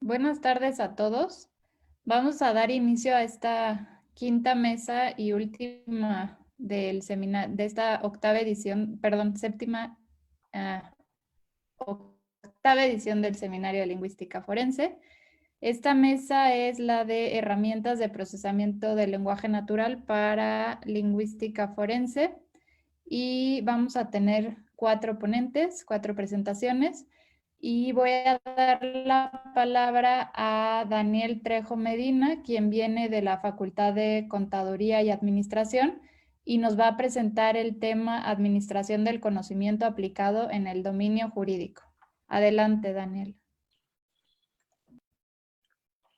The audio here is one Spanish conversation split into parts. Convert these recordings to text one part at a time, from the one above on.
Buenas tardes a todos. Vamos a dar inicio a esta quinta mesa y última del seminario, de esta octava edición, perdón, octava edición del Seminario de Lingüística Forense. Esta mesa es la de herramientas de procesamiento del lenguaje natural para lingüística forense y vamos a tener 4 ponentes, 4 presentaciones y voy a dar la palabra a Daniel Trejo Medina, quien viene de la Facultad de Contaduría y Administración y nos va a presentar el tema Administración del conocimiento aplicado en el dominio jurídico. Adelante, Daniel.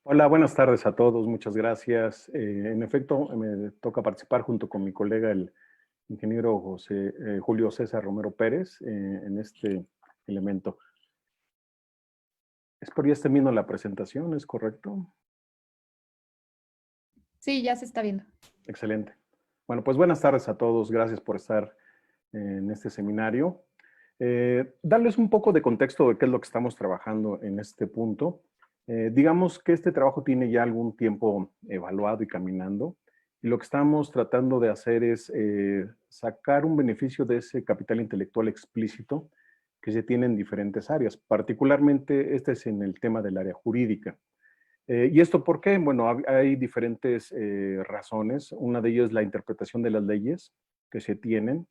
Hola, buenas tardes a todos, muchas gracias. En efecto, me toca participar junto con mi colega, el ingeniero Julio César Romero Pérez, en este elemento. Espero ya estén viendo la presentación, ¿es correcto? Sí, ya se está viendo. Excelente. Bueno, pues buenas tardes a todos, gracias por estar en este seminario. Darles un poco de contexto de qué es lo que estamos trabajando en este punto. Digamos que este trabajo tiene ya algún tiempo evaluado y caminando, y lo que estamos tratando de hacer es sacar un beneficio de ese capital intelectual explícito que se tiene en diferentes áreas. Particularmente este es en el tema del área jurídica. ¿Y esto por qué? Bueno, hay diferentes razones. Una de ellas es la interpretación de las leyes que se tienen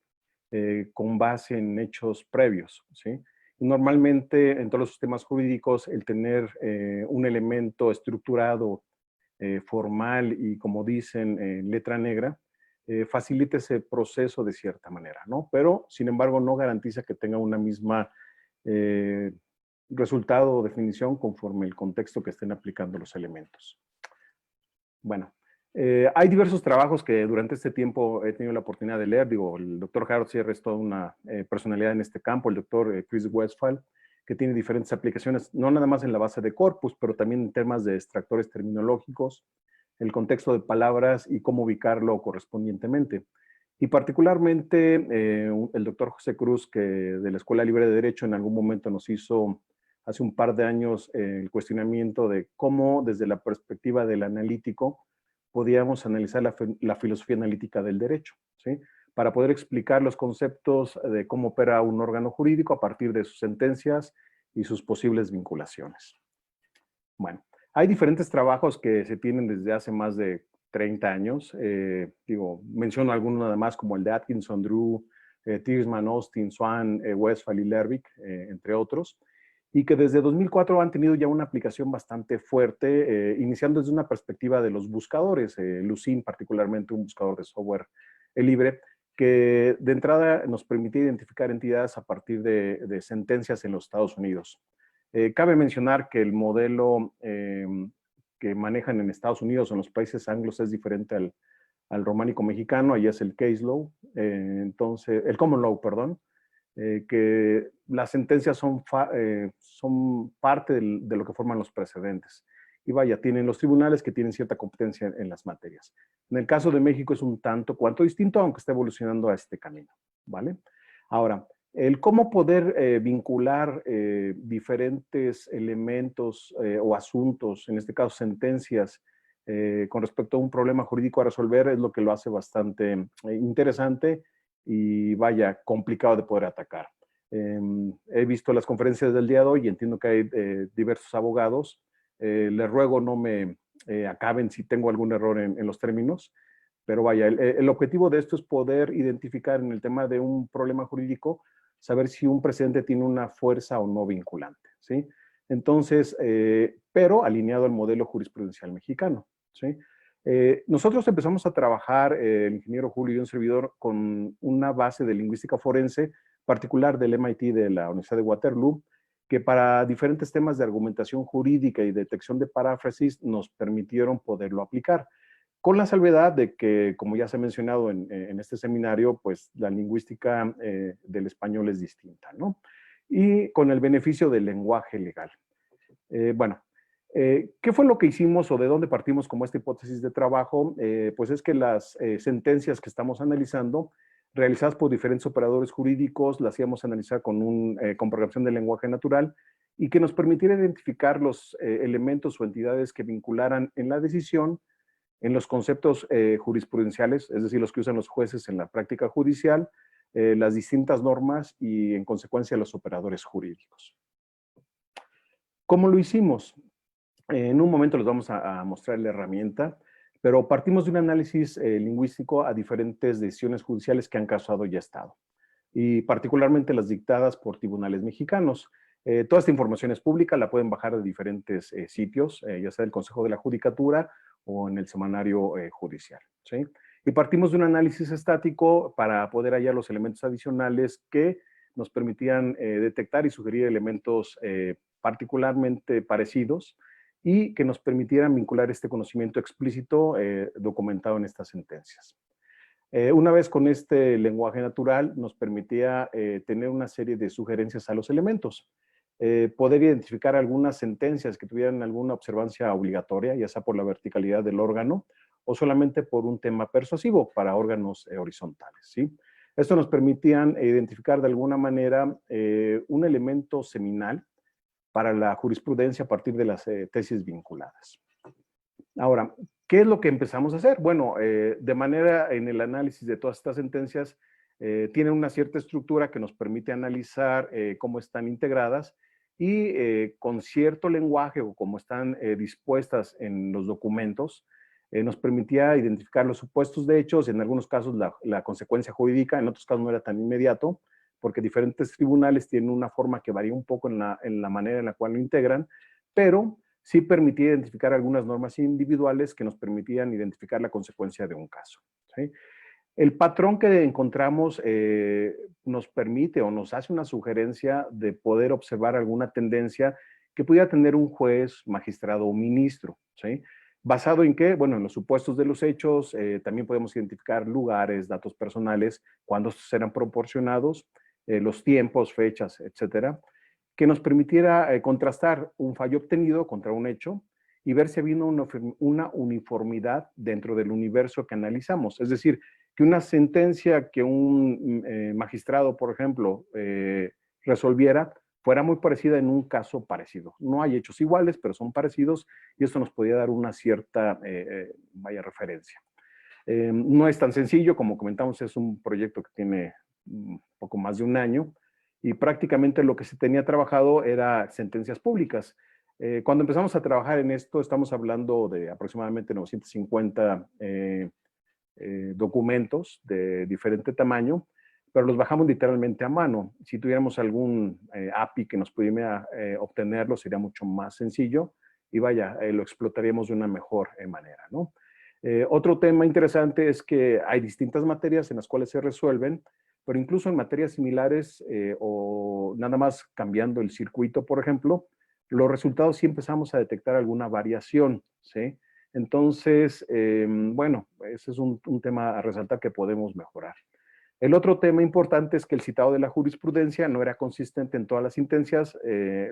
con base en hechos previos, ¿sí? Normalmente en todos los sistemas jurídicos el tener un elemento estructurado, formal y, como dicen, letra negra, facilita ese proceso de cierta manera, ¿no? Pero, sin embargo, no garantiza que tenga una misma eh, resultado o definición conforme el contexto que estén aplicando los elementos. Bueno, hay diversos trabajos que durante este tiempo he tenido la oportunidad de leer. Digo, el doctor Harold Sierra es toda una personalidad en este campo, el doctor Chris Westphal, que tiene diferentes aplicaciones, no nada más en la base de corpus, pero también en temas de extractores terminológicos, el contexto de palabras y cómo ubicarlo correspondientemente. Y particularmente el doctor José Cruz, que de la Escuela Libre de Derecho en algún momento nos hizo hace un par de años el cuestionamiento de cómo desde la perspectiva del analítico podíamos analizar la filosofía analítica del derecho, ¿sí? Para poder explicar los conceptos de cómo opera un órgano jurídico a partir de sus sentencias y sus posibles vinculaciones. Bueno, hay diferentes trabajos que se tienen desde hace más de 30 años. Menciono algunos nada más como el de Atkinson, Drew, Tiersman, Austin, Swan, Westphal y Lervik, entre otros, y que desde 2004 han tenido ya una aplicación bastante fuerte, iniciando desde una perspectiva de los buscadores, Lucene particularmente, un buscador de software libre, que de entrada nos permitía identificar entidades a partir de sentencias en los Estados Unidos. Cabe mencionar que el modelo que manejan en Estados Unidos o en los países anglos es diferente al románico mexicano, ahí es el case law, entonces, el common law, perdón, que las sentencias son parte de lo que forman los precedentes. Y vaya, tienen los tribunales que tienen cierta competencia en las materias. En el caso de México es un tanto cuanto distinto, aunque está evolucionando a este camino, ¿vale? Ahora, el cómo poder vincular diferentes elementos o asuntos, en este caso sentencias, con respecto a un problema jurídico a resolver es lo que lo hace bastante interesante y vaya, complicado de poder atacar. He visto las conferencias del día de hoy y entiendo que hay diversos abogados. Les ruego no me acaben si tengo algún error en los términos, pero vaya, el objetivo de esto es poder identificar en el tema de un problema jurídico, saber si un precedente tiene una fuerza o no vinculante, ¿sí? Entonces, pero alineado al modelo jurisprudencial mexicano, ¿sí? Nosotros empezamos a trabajar, el ingeniero Julio y un servidor, con una base de lingüística forense particular del MIT de la Universidad de Waterloo, que para diferentes temas de argumentación jurídica y detección de paráfrasis nos permitieron poderlo aplicar. Con la salvedad de que, como ya se ha mencionado en este seminario, pues la lingüística del español es distinta, ¿no? Y con el beneficio del lenguaje legal. ¿Qué fue lo que hicimos o de dónde partimos como esta hipótesis de trabajo? Pues es que las sentencias que estamos analizando, realizadas por diferentes operadores jurídicos, las íbamos a analizar con programación de lenguaje natural y que nos permitiera identificar los elementos o entidades que vincularan en la decisión, en los conceptos jurisprudenciales, es decir, los que usan los jueces en la práctica judicial, las distintas normas y, en consecuencia, los operadores jurídicos. ¿Cómo lo hicimos? En un momento les vamos a mostrar la herramienta, pero partimos de un análisis lingüístico a diferentes decisiones judiciales que han causado ya estado, y particularmente las dictadas por tribunales mexicanos. Toda esta información es pública, la pueden bajar de diferentes sitios, ya sea del Consejo de la Judicatura o en el semanario judicial, ¿sí? Y partimos de un análisis estático para poder hallar los elementos adicionales que nos permitían detectar y sugerir elementos particularmente parecidos y que nos permitieran vincular este conocimiento explícito documentado en estas sentencias. Una vez con este lenguaje natural, nos permitía tener una serie de sugerencias a los elementos. Poder identificar algunas sentencias que tuvieran alguna observancia obligatoria, ya sea por la verticalidad del órgano o solamente por un tema persuasivo para órganos horizontales, ¿sí? Esto nos permitía identificar de alguna manera un elemento seminal para la jurisprudencia a partir de las tesis vinculadas. Ahora, ¿qué es lo que empezamos a hacer? Bueno, de manera en el análisis de todas estas sentencias, tienen una cierta estructura que nos permite analizar cómo están integradas y con cierto lenguaje o como están dispuestas en los documentos, nos permitía identificar los supuestos de hechos, en algunos casos la consecuencia jurídica, en otros casos no era tan inmediato, porque diferentes tribunales tienen una forma que varía un poco en la manera en la cual lo integran, pero sí permitía identificar algunas normas individuales que nos permitían identificar la consecuencia de un caso, ¿sí? El patrón que encontramos nos permite o nos hace una sugerencia de poder observar alguna tendencia que pudiera tener un juez, magistrado o ministro, ¿sí? ¿Basado en qué? Bueno, en los supuestos de los hechos, también podemos identificar lugares, datos personales, cuándo serán proporcionados, los tiempos, fechas, etcétera, que nos permitiera contrastar un fallo obtenido contra un hecho y ver si había una uniformidad dentro del universo que analizamos. Es decir, que una sentencia que un magistrado, por ejemplo, resolviera, fuera muy parecida en un caso parecido. No hay hechos iguales, pero son parecidos y esto nos podía dar una cierta, referencia. No es tan sencillo, como comentamos, es un proyecto que tiene un poco más de un año y prácticamente lo que se tenía trabajado era sentencias públicas. Cuando empezamos a trabajar en esto, estamos hablando de aproximadamente 950 documentos de diferente tamaño, pero los bajamos literalmente a mano. Si tuviéramos algún API que nos pudiera obtenerlo, sería mucho más sencillo y vaya, lo explotaríamos de una mejor manera, ¿no? Otro tema interesante es que hay distintas materias en las cuales se resuelven, pero incluso en materias similares o nada más cambiando el circuito, por ejemplo, los resultados sí empezamos a detectar alguna variación, ¿sí? Entonces, bueno, ese es un tema a resaltar que podemos mejorar. El otro tema importante es que el citado de la jurisprudencia no era consistente en todas las sentencias,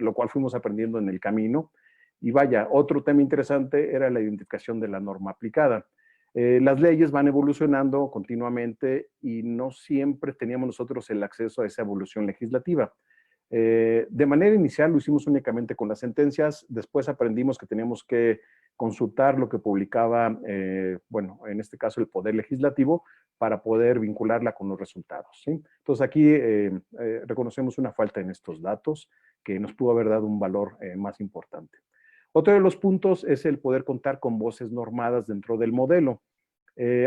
lo cual fuimos aprendiendo en el camino. Y vaya, otro tema interesante era la identificación de la norma aplicada. Las leyes van evolucionando continuamente y no siempre teníamos nosotros el acceso a esa evolución legislativa. De manera inicial lo hicimos únicamente con las sentencias, después aprendimos que teníamos que consultar lo que publicaba, bueno, en este caso el Poder Legislativo, para poder vincularla con los resultados, ¿sí? Entonces aquí reconocemos una falta en estos datos que nos pudo haber dado un valor más importante. Otro de los puntos es el poder contar con voces normadas dentro del modelo.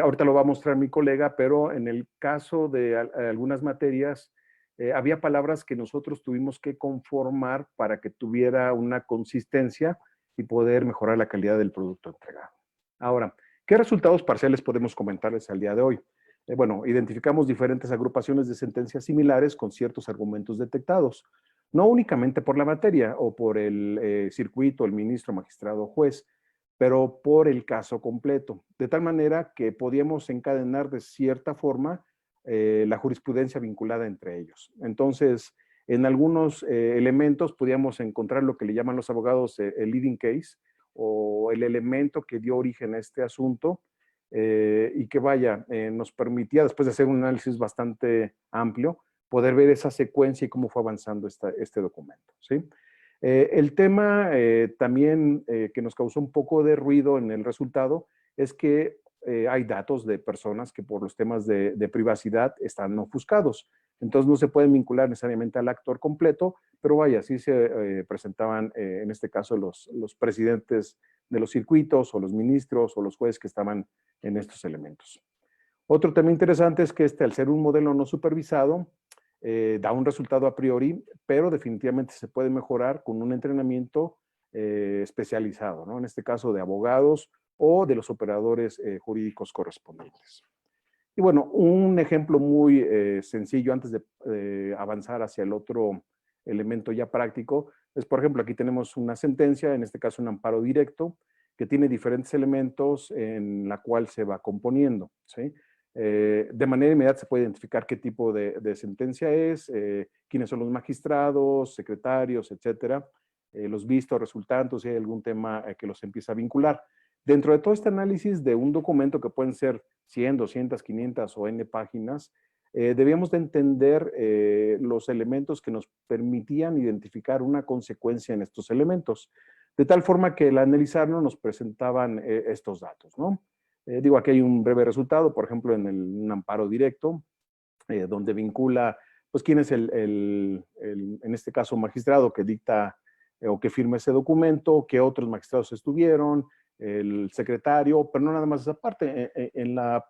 Ahorita lo va a mostrar mi colega, pero en el caso de algunas materias, había palabras que nosotros tuvimos que conformar para que tuviera una consistencia y poder mejorar la calidad del producto entregado. Ahora, ¿qué resultados parciales podemos comentarles al día de hoy? Bueno, identificamos diferentes agrupaciones de sentencias similares con ciertos argumentos detectados, no únicamente por la materia o por el circuito, el ministro, magistrado o juez, pero por el caso completo, de tal manera que podíamos encadenar de cierta forma la jurisprudencia vinculada entre ellos. Entonces, en algunos elementos podíamos encontrar lo que le llaman los abogados el leading case o el elemento que dio origen a este asunto y que vaya, nos permitía, después de hacer un análisis bastante amplio, poder ver esa secuencia y cómo fue avanzando este documento, ¿sí? El tema también que nos causó un poco de ruido en el resultado es que hay datos de personas que por los temas de privacidad están ofuscados. Entonces no se pueden vincular necesariamente al actor completo, pero vaya, sí se presentaban en este caso los presidentes de los circuitos o los ministros o los jueces que estaban en estos elementos. Otro tema interesante es que al ser un modelo no supervisado, da un resultado a priori, pero definitivamente se puede mejorar con un entrenamiento especializado, ¿no? En este caso de abogados o de los operadores jurídicos correspondientes. Y bueno, un ejemplo muy sencillo antes de avanzar hacia el otro elemento ya práctico es, por ejemplo, aquí tenemos una sentencia, en este caso un amparo directo, que tiene diferentes elementos en la cual se va componiendo, ¿sí? De manera inmediata se puede identificar qué tipo de sentencia es, quiénes son los magistrados, secretarios, etcétera, los vistos, resultantes, si hay algún tema que los empieza a vincular. Dentro de todo este análisis de un documento que pueden ser 100, 200, 500 o N páginas, debíamos de entender los elementos que nos permitían identificar una consecuencia en estos elementos, de tal forma que al analizarlo nos presentaban estos datos, ¿no? Digo, aquí hay un breve resultado, por ejemplo, un amparo directo, donde vincula, pues, quién es en este caso, magistrado que dicta o que firma ese documento, qué otros magistrados estuvieron, el secretario, pero no nada más esa parte. En la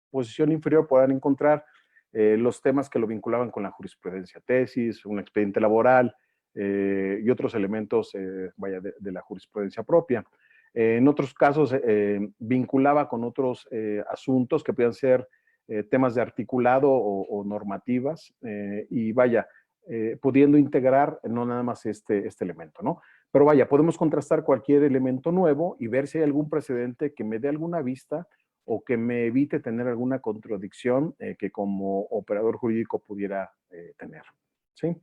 posición inferior podrán encontrar los temas que lo vinculaban con la jurisprudencia, tesis, un expediente laboral y otros elementos, vaya, de la jurisprudencia propia. En otros casos vinculaba con otros asuntos que podían ser temas de articulado o normativas y vaya, pudiendo integrar no nada más este elemento, ¿no? Pero vaya, podemos contrastar cualquier elemento nuevo y ver si hay algún precedente que me dé alguna vista o que me evite tener alguna contradicción que como operador jurídico pudiera tener, ¿sí?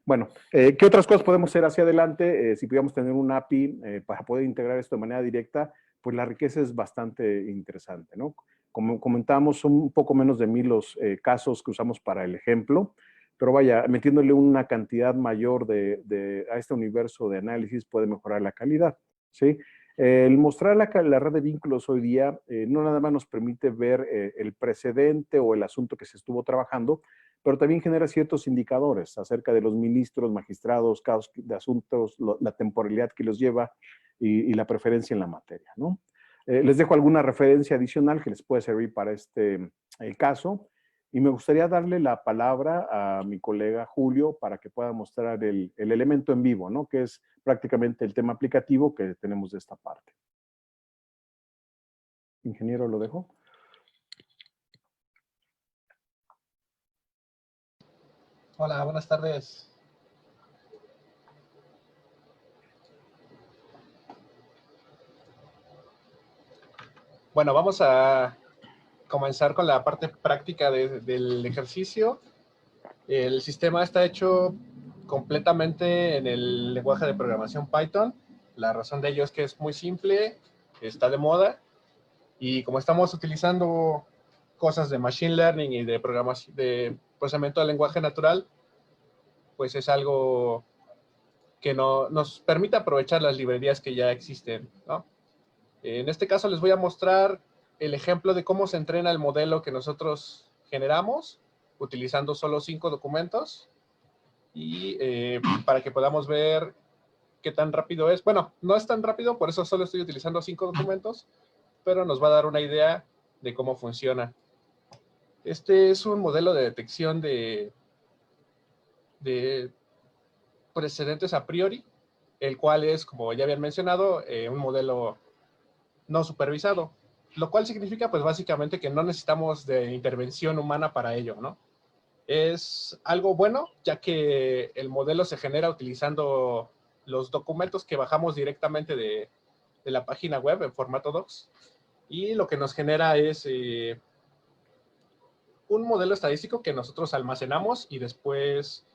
Bueno, ¿qué otras cosas podemos hacer hacia adelante? Si pudiéramos tener un API para poder integrar esto de manera directa, pues la riqueza es bastante interesante, ¿no? Como comentamos, son un poco menos de 1000 los casos que usamos para el ejemplo, pero vaya, metiéndole una cantidad mayor a este universo de análisis puede mejorar la calidad, ¿sí? El mostrar la red de vínculos hoy día no nada más nos permite ver el precedente o el asunto que se estuvo trabajando, pero también genera ciertos indicadores acerca de los ministros, magistrados, casos de asuntos, la temporalidad que los lleva y la preferencia en la materia, ¿no? Les dejo alguna referencia adicional que les puede servir para este caso. Y me gustaría darle la palabra a mi colega Julio para que pueda mostrar el elemento en vivo, ¿no? Que es prácticamente el tema aplicativo que tenemos de esta parte. Ingeniero, ¿lo dejo? Hola, buenas tardes. Bueno, vamos a comenzar con la parte práctica del ejercicio. El sistema está hecho completamente en el lenguaje de programación Python. La razón de ello es que es muy simple, está de moda, y como estamos utilizando cosas de machine learning y de programación, de procesamiento del lenguaje natural, pues es algo que nos permite aprovechar las librerías que ya existen, ¿no? En este caso les voy a mostrar el ejemplo de cómo se entrena el modelo que nosotros generamos utilizando solo 5 documentos y para que podamos ver qué tan rápido es. Bueno, no es tan rápido, por eso solo estoy utilizando 5 documentos, pero nos va a dar una idea de cómo funciona. Este es un modelo de detección de precedentes a priori, el cual es, como ya habían mencionado, un modelo no supervisado, lo cual significa pues básicamente que no necesitamos de intervención humana para ello, ¿no? Es algo bueno, ya que el modelo se genera utilizando los documentos que bajamos directamente de la página web en formato docs, y lo que nos genera es un modelo estadístico que nosotros almacenamos y después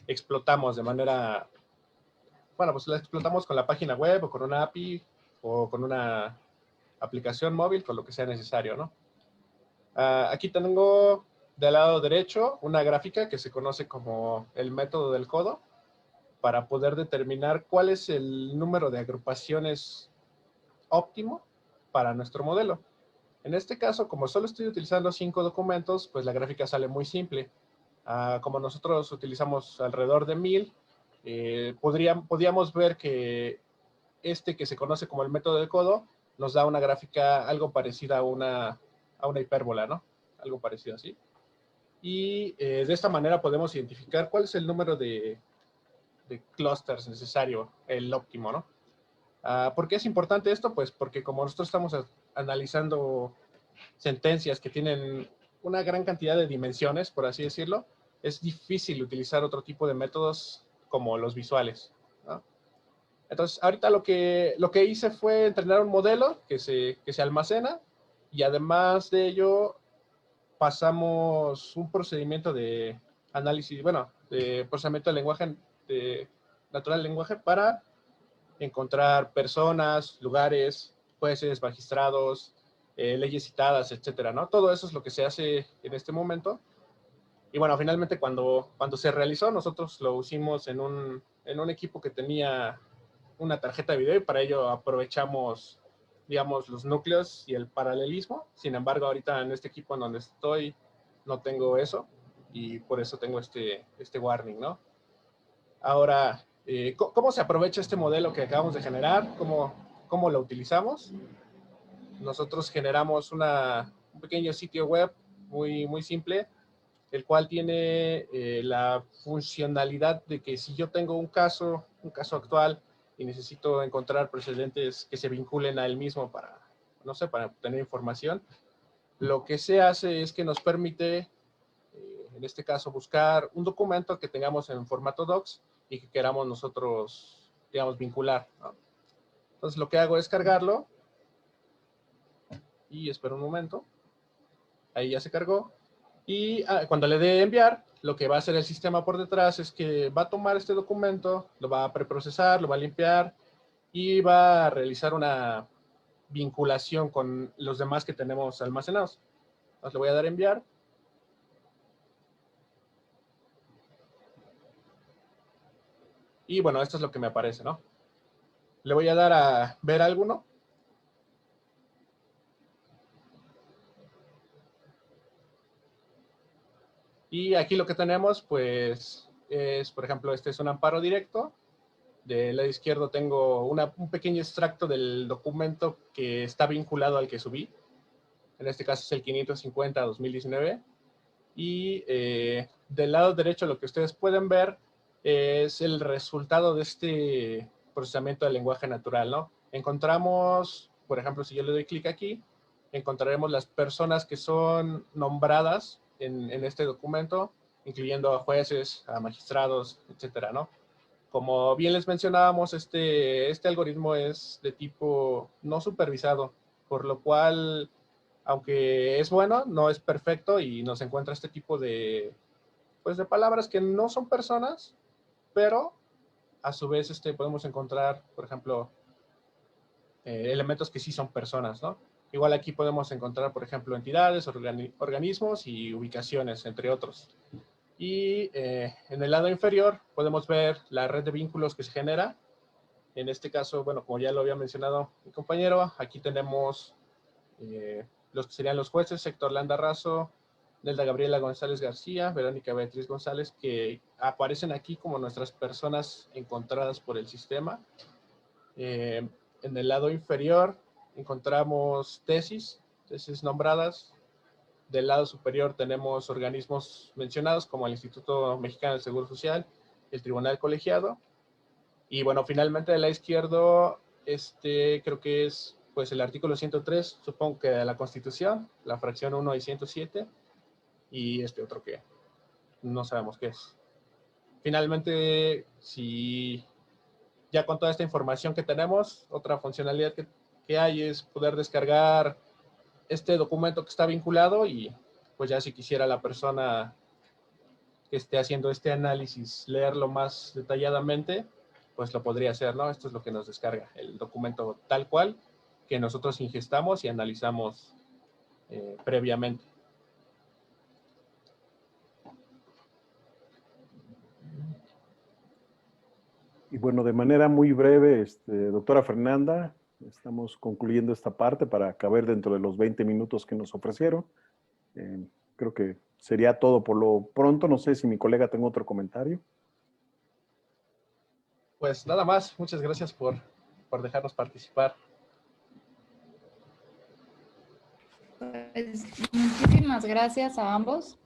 explotamos de manera, bueno, pues la explotamos con la página web o con una API o con una aplicación móvil, con lo que sea necesario, ¿no? Aquí tengo del lado derecho una gráfica que se conoce como el método del codo. para poder determinar cuál es el número de agrupaciones óptimo para nuestro modelo. En este caso, como solo estoy utilizando 5 documentos, pues la gráfica sale muy simple. Como nosotros utilizamos alrededor de 1000, podríamos ver que que se conoce como el método de codo nos da una gráfica algo parecida a una hipérbola, ¿no? Algo parecido así. Y de esta manera podemos identificar cuál es el número de clusters necesario, el óptimo, ¿no? ¿Por qué es importante esto? Pues porque como nosotros estamos analizando sentencias que tienen una gran cantidad de dimensiones, por así decirlo, es difícil utilizar otro tipo de métodos como los visuales, ¿no? Entonces, ahorita lo que hice fue entrenar un modelo que se almacena y además de ello pasamos un procedimiento de análisis, bueno, de procesamiento de lenguaje, de natural lenguaje para encontrar personas, lugares, jueces, magistrados, leyes citadas, etcétera, ¿no? Todo eso es lo que se hace en este momento. Y bueno, finalmente cuando se realizó, nosotros lo hicimos en un equipo que tenía una tarjeta de video y para ello aprovechamos, digamos, los núcleos y el paralelismo. Sin embargo, ahorita en este equipo en donde estoy no tengo eso y por eso tengo este warning, ¿no? Ahora, ¿cómo se aprovecha este modelo que acabamos de generar? ¿Cómo lo utilizamos? Nosotros generamos un pequeño sitio web muy simple, el cual tiene la funcionalidad de que si yo tengo un caso actual y necesito encontrar precedentes que se vinculen a él mismo para, no sé, para obtener información, lo que se hace es que nos permite, en este caso, buscar un documento que tengamos en formato docs y que queramos nosotros, digamos, vincular, ¿no? Entonces, lo que hago es cargarlo y espero un momento. Ahí ya se cargó. Y cuando le dé enviar, lo que va a hacer el sistema por detrás es que va a tomar este documento, lo va a preprocesar, lo va a limpiar y va a realizar una vinculación con los demás que tenemos almacenados. Entonces le voy a dar enviar. Y bueno, esto es lo que me aparece, ¿no? Le voy a dar a ver alguno. Y aquí lo que tenemos, pues, es, por ejemplo, este es un amparo directo. Del lado izquierdo tengo un pequeño extracto del documento que está vinculado al que subí. En este caso es el 550-2019. Y del lado derecho lo que ustedes pueden ver es el resultado de este procesamiento del lenguaje natural, ¿no? Encontramos, por ejemplo, si yo le doy clic aquí, encontraremos las personas que son nombradas en este documento, incluyendo a jueces, a magistrados, etcétera, ¿no? Como bien les mencionábamos, este algoritmo es de tipo no supervisado, por lo cual, aunque es bueno, no es perfecto y nos encuentra este tipo pues, de palabras que no son personas, pero a su vez podemos encontrar, por ejemplo, elementos que sí son personas, ¿no? Igual aquí podemos encontrar, por ejemplo, entidades, organismos y ubicaciones, entre otros. Y en el lado inferior podemos ver la red de vínculos que se genera. En este caso, bueno, como ya lo había mencionado mi compañero, aquí tenemos los que serían los jueces: Héctor Landa Razo, Nelda Gabriela González García, Verónica Beatriz González, que aparecen aquí como nuestras personas encontradas por el sistema. En el lado inferior encontramos tesis nombradas. Del lado superior tenemos organismos mencionados como el Instituto Mexicano del Seguro Social, el Tribunal Colegiado. Y bueno, finalmente del lado izquierdo, creo que es pues el artículo 103, supongo que de la Constitución, la fracción 1 y 107, y otro que no sabemos qué es. Finalmente, si ya con toda esta información que tenemos, otra funcionalidad que hay es poder descargar este documento que está vinculado y pues ya si quisiera la persona que esté haciendo este análisis leerlo más detalladamente, pues lo podría hacer, ¿no? Esto es lo que nos descarga, el documento tal cual que nosotros ingestamos y analizamos previamente. Y bueno, de manera muy breve, doctora Fernanda, estamos concluyendo esta parte para caber dentro de los 20 minutos que nos ofrecieron. Creo que sería todo por lo pronto. No sé si mi colega tenga otro comentario. Pues nada más, muchas gracias por dejarnos participar. Pues, muchísimas gracias a ambos.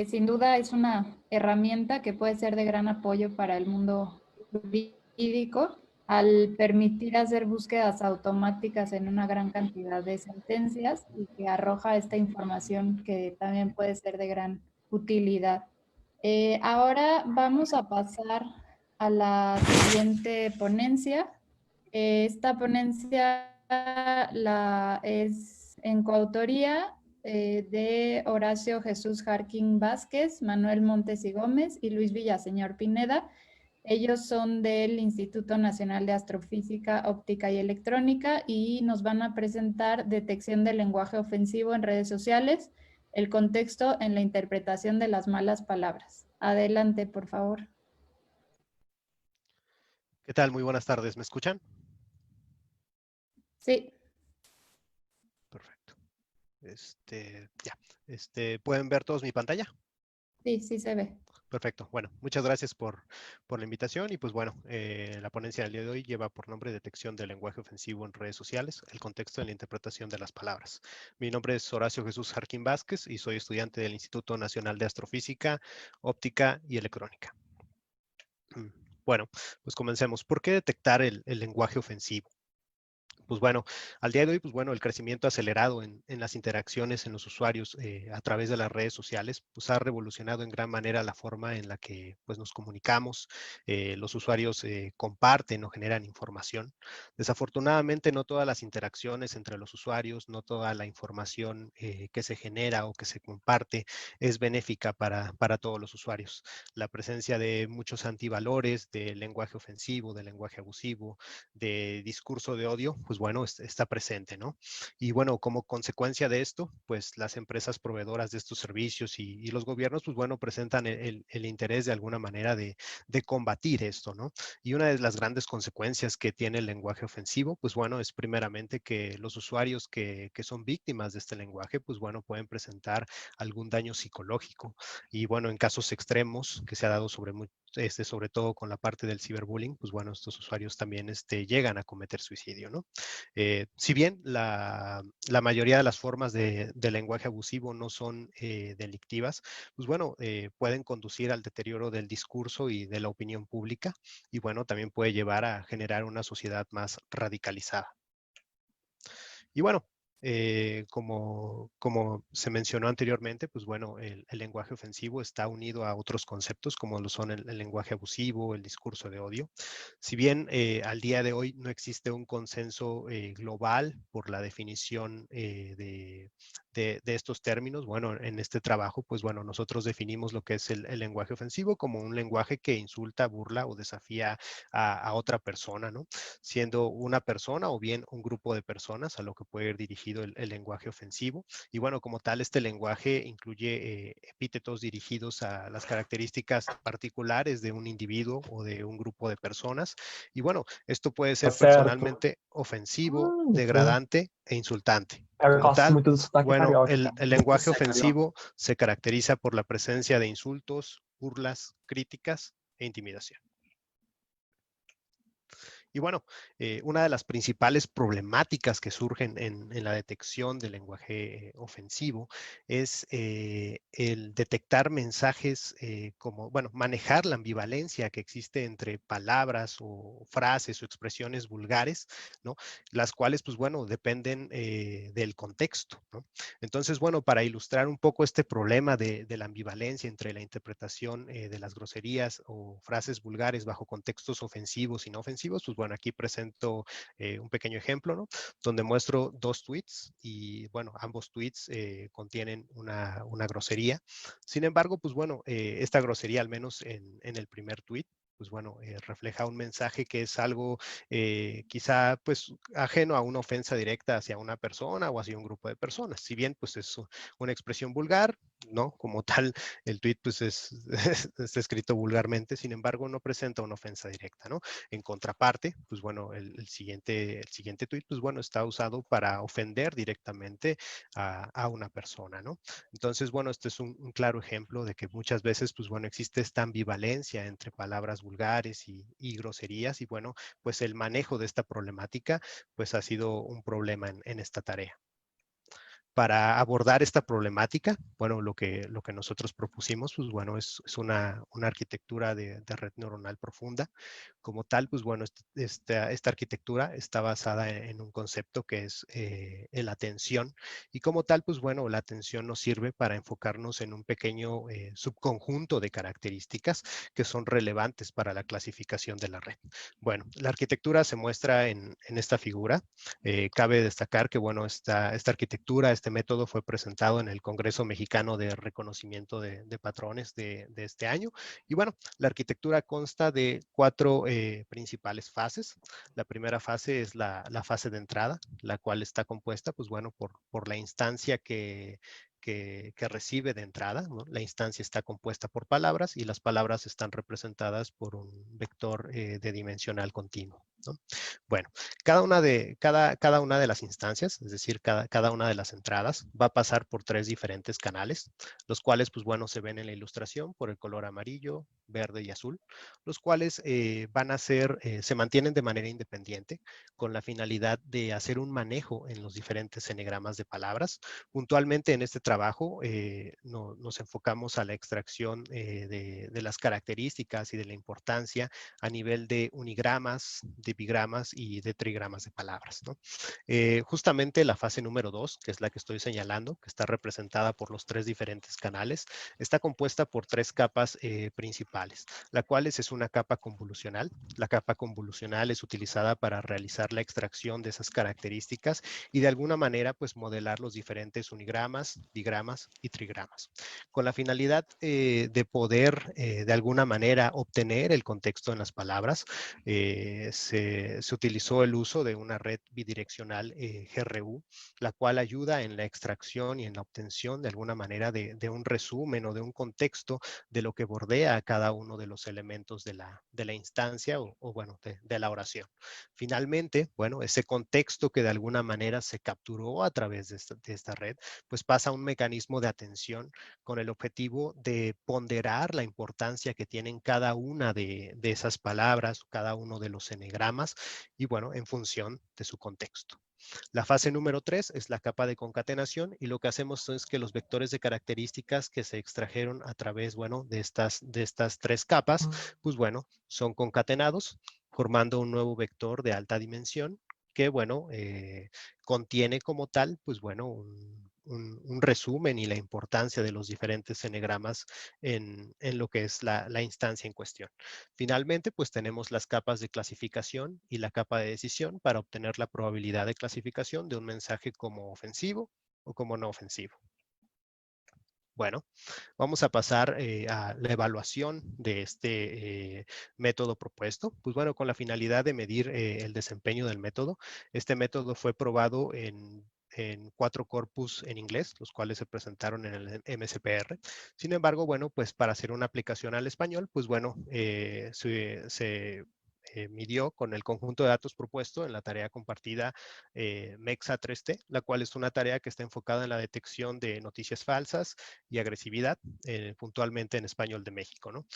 Sin duda es una herramienta que puede ser de gran apoyo para el mundo jurídico al permitir hacer búsquedas automáticas en una gran cantidad de sentencias y que arroja esta información que también puede ser de gran utilidad. Ahora vamos a pasar a la siguiente ponencia. Esta ponencia es en coautoría de Horacio Jesús Jarquín Vázquez, Manuel Montes y Gómez y Luis Villaseñor Pineda. Ellos son del Instituto Nacional de Astrofísica, Óptica y Electrónica y nos van a presentar detección del lenguaje ofensivo en redes sociales, el contexto en la interpretación de las malas palabras. Adelante, por favor. ¿Qué tal? Muy buenas tardes. ¿Me escuchan? Sí. Perfecto. ¿Pueden ver todos mi pantalla? Sí, sí se ve. Perfecto. Bueno, muchas gracias por la invitación y pues bueno, la ponencia del día de hoy lleva por nombre Detección del lenguaje ofensivo en redes sociales, el contexto en la interpretación de las palabras. Mi nombre es Horacio Jesús Jarquín Vázquez y soy estudiante del Instituto Nacional de Astrofísica, Óptica y Electrónica. Bueno, pues comencemos. ¿Por qué detectar el lenguaje ofensivo? Pues bueno, al día de hoy, pues bueno, el crecimiento acelerado en las interacciones en los usuarios a través de las redes sociales, pues ha revolucionado en gran manera la forma en la que pues nos comunicamos. Los usuarios comparten o generan información. Desafortunadamente, no todas las interacciones entre los usuarios, no toda la información que se genera o que se comparte es benéfica para todos los usuarios. La presencia de muchos antivalores, de lenguaje ofensivo, de lenguaje abusivo, de discurso de odio, pues bueno, está presente, ¿no? Y bueno, como consecuencia de esto, pues las empresas proveedoras de estos servicios y los gobiernos, pues bueno, presentan el interés de alguna manera de combatir esto, ¿no? Y una de las grandes consecuencias que tiene el lenguaje ofensivo, pues bueno, es primeramente que los usuarios que son víctimas de este lenguaje, pues bueno, pueden presentar algún daño psicológico. Y bueno, en casos extremos que se ha dado sobre todo con la parte del ciberbullying, pues bueno, estos usuarios también llegan a cometer suicidio, ¿no? Si bien la mayoría de las formas de lenguaje abusivo no son delictivas, pues bueno, pueden conducir al deterioro del discurso y de la opinión pública y bueno, también puede llevar a generar una sociedad más radicalizada. Y bueno, como se mencionó anteriormente, pues bueno, el lenguaje ofensivo está unido a otros conceptos como lo son el lenguaje abusivo, el discurso de odio. Si bien al día de hoy no existe un consenso global por la definición de estos términos, bueno, en este trabajo, pues bueno, nosotros definimos lo que es el lenguaje ofensivo como un lenguaje que insulta, burla o desafía a otra persona, ¿no? Siendo una persona o bien un grupo de personas a lo que puede ir dirigido el lenguaje ofensivo. Y bueno, como tal, este lenguaje incluye epítetos dirigidos a las características particulares de un individuo o de un grupo de personas. Y bueno, esto puede ser personalmente ofensivo, degradante e insultante. Como tal, bueno, el lenguaje ofensivo se caracteriza por la presencia de insultos, burlas, críticas e intimidación. Y bueno, una de las principales problemáticas que surgen en la detección del lenguaje ofensivo es el detectar mensajes como, bueno, manejar la ambivalencia que existe entre palabras o frases o expresiones vulgares, ¿no? Las cuales, pues bueno, dependen del contexto, ¿no? Entonces, bueno, para ilustrar un poco este problema de la ambivalencia entre la interpretación de las groserías o frases vulgares bajo contextos ofensivos y no ofensivos, pues bueno, aquí presento un pequeño ejemplo, ¿no? Donde muestro dos tweets y bueno, ambos tweets contienen una grosería. Sin embargo, pues bueno, esta grosería, al menos en el primer tweet, pues bueno, refleja un mensaje que es algo quizá pues ajeno a una ofensa directa hacia una persona o hacia un grupo de personas. Si bien pues es una expresión vulgar, ¿no? Como tal, el tweet pues está escrito vulgarmente, sin embargo, no presenta una ofensa directa, ¿no? En contraparte, pues bueno, el siguiente tweet, pues bueno, está usado para ofender directamente a una persona, ¿no? Entonces, bueno, este es un claro ejemplo de que muchas veces, pues bueno, existe esta ambivalencia entre palabras vulgares y groserías, y bueno, pues el manejo de esta problemática, pues ha sido un problema en esta tarea. Para abordar esta problemática, bueno, lo que nosotros propusimos, pues bueno, es una arquitectura de red neuronal profunda. Como tal, pues bueno, esta arquitectura está basada en un concepto que es la atención. Y como tal, pues bueno, la atención nos sirve para enfocarnos en un pequeño subconjunto de características que son relevantes para la clasificación de la red. Bueno, la arquitectura se muestra en esta figura. Cabe destacar que, bueno, esta arquitectura, este método fue presentado en el Congreso Mexicano de Reconocimiento de Patrones de este año. Y bueno, la arquitectura consta de 4 principales fases. La primera fase es la fase de entrada, la cual está compuesta, pues bueno, por la instancia que recibe de entrada, ¿no? La instancia está compuesta por palabras y las palabras están representadas por un vector de dimensional continuo, ¿no? Bueno, cada una de las instancias, es decir, cada una de las entradas, va a pasar por 3 diferentes canales, los cuales, pues bueno, se ven en la ilustración por el color amarillo, verde y azul, los cuales se mantienen de manera independiente con la finalidad de hacer un manejo en los diferentes enegramas de palabras. Puntualmente en este trabajo nos enfocamos a la extracción de las características y de la importancia a nivel de unigramas, de bigramas y de trigramas de palabras, ¿no? Justamente la fase número 2, que es la que estoy señalando, que está representada por los 3 diferentes canales, está compuesta por 3 capas principales, la cual es una capa convolucional. La capa convolucional es utilizada para realizar la extracción de esas características y de alguna manera pues modelar los diferentes unigramas, digramas y trigramas, con la finalidad de poder de alguna manera obtener el contexto en las palabras. Se utilizó el uso de una red bidireccional GRU, la cual ayuda en la extracción y en la obtención de alguna manera de un resumen o de un contexto de lo que bordea a cada uno de los elementos de la instancia o bueno, de la oración. Finalmente, bueno, ese contexto que de alguna manera se capturó a través de esta red, pues pasa a un mecanismo de atención con el objetivo de ponderar la importancia que tienen cada una de esas palabras, cada uno de los enegramas y bueno, en función de su contexto. La fase número 3 es la capa de concatenación y lo que hacemos es que los vectores de características que se extrajeron a través, bueno, de estas 3 capas, pues bueno, son concatenados formando un nuevo vector de alta dimensión que, bueno, contiene como tal, pues bueno, un resumen y la importancia de los diferentes enegramas en lo que es la instancia en cuestión. Finalmente, pues tenemos las capas de clasificación y la capa de decisión para obtener la probabilidad de clasificación de un mensaje como ofensivo o como no ofensivo. Bueno, vamos a pasar a la evaluación de este método propuesto. Pues bueno, con la finalidad de medir el desempeño del método. Este método fue probado en 4 corpus en inglés, los cuales se presentaron en el MSPR. Sin embargo, bueno, pues para hacer una aplicación al español, pues bueno, se midió con el conjunto de datos propuesto en la tarea compartida MEXA 3T, la cual es una tarea que está enfocada en la detección de noticias falsas y agresividad, puntualmente en español de México, ¿no?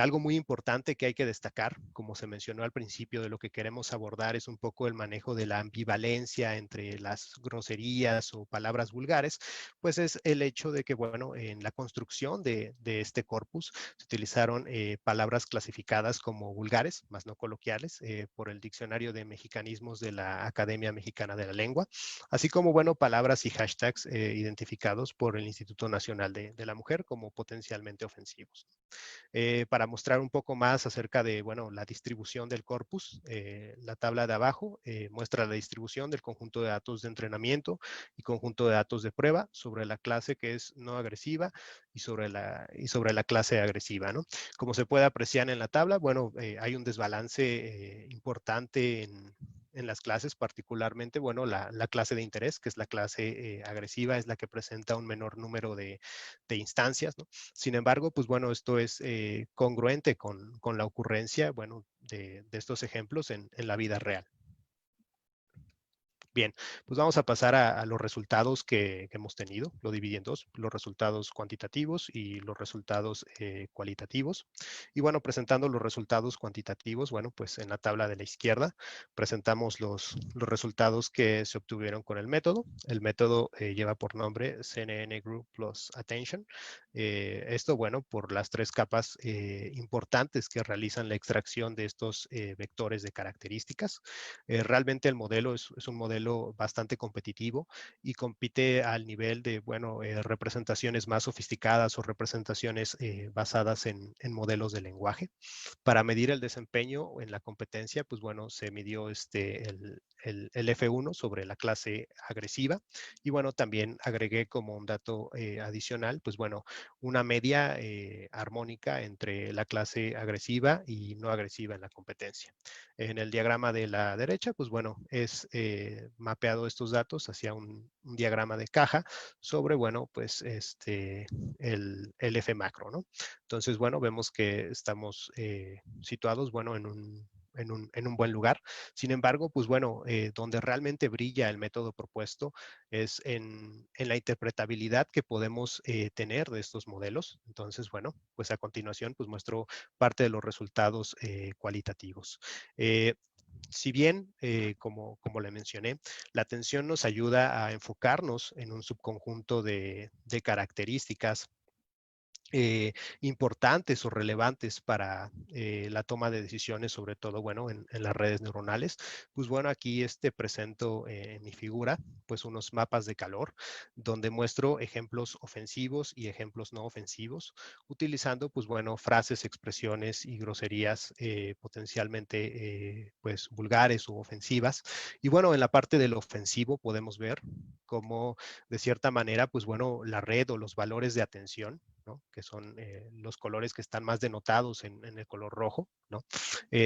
Algo muy importante que hay que destacar, como se mencionó al principio, de lo que queremos abordar es un poco el manejo de la ambivalencia entre las groserías o palabras vulgares, pues es el hecho de que, bueno, en la construcción de este corpus se utilizaron palabras clasificadas como vulgares, más no coloquiales, por el Diccionario de Mexicanismos de la Academia Mexicana de la Lengua, así como, bueno, palabras y hashtags identificados por el Instituto Nacional de la Mujer como potencialmente ofensivos. Para mostrar un poco más acerca de, bueno, la distribución del corpus, la tabla de abajo muestra la distribución del conjunto de datos de entrenamiento y conjunto de datos de prueba sobre la clase que es no agresiva y sobre la clase agresiva, ¿no? Como se puede apreciar en la tabla, bueno, hay un desbalance importante en las clases, particularmente, bueno, la clase de interés, que es la clase agresiva, es la que presenta un menor número de instancias, ¿no? Sin embargo, pues bueno, esto es congruente con la ocurrencia, bueno, de estos ejemplos en la vida real. Bien, pues vamos a pasar a los resultados que hemos tenido. Lo dividí en dos, los resultados cuantitativos y los resultados cualitativos. Y bueno, presentando los resultados cuantitativos, bueno, pues en la tabla de la izquierda presentamos los resultados que se obtuvieron con el método. El método lleva por nombre CNN Group Plus Attention. Esto, bueno, por las tres capas importantes que realizan la extracción de estos vectores de características. Realmente el modelo es un modelo bastante competitivo y compite al nivel de, bueno, representaciones más sofisticadas o representaciones basadas en modelos de lenguaje. Para medir el desempeño en la competencia, pues bueno, se midió el F1 sobre la clase agresiva y bueno, también agregué como un dato adicional, pues bueno, una media armónica entre la clase agresiva y no agresiva en la competencia. En el diagrama de la derecha, pues bueno, es mapeado estos datos hacia un diagrama de caja sobre, bueno, pues el F macro, ¿no? Entonces, bueno, vemos que estamos situados, bueno, en un buen lugar. Sin embargo, pues bueno, donde realmente brilla el método propuesto es en la interpretabilidad que podemos tener de estos modelos. Entonces, bueno, pues a continuación, pues muestro parte de los resultados cualitativos. Si bien, como le mencioné, la atención nos ayuda a enfocarnos en un subconjunto de características importantes o relevantes para la toma de decisiones, sobre todo, bueno, en las redes neuronales. Pues bueno, aquí presento en mi figura, pues unos mapas de calor, donde muestro ejemplos ofensivos y ejemplos no ofensivos, utilizando, pues bueno, frases, expresiones y groserías potencialmente, pues, vulgares u ofensivas. Y bueno, en la parte del ofensivo podemos ver cómo, de cierta manera, pues bueno, la red o los valores de atención, ¿no? Que son los colores que están más denotados en el color rojo, ¿no?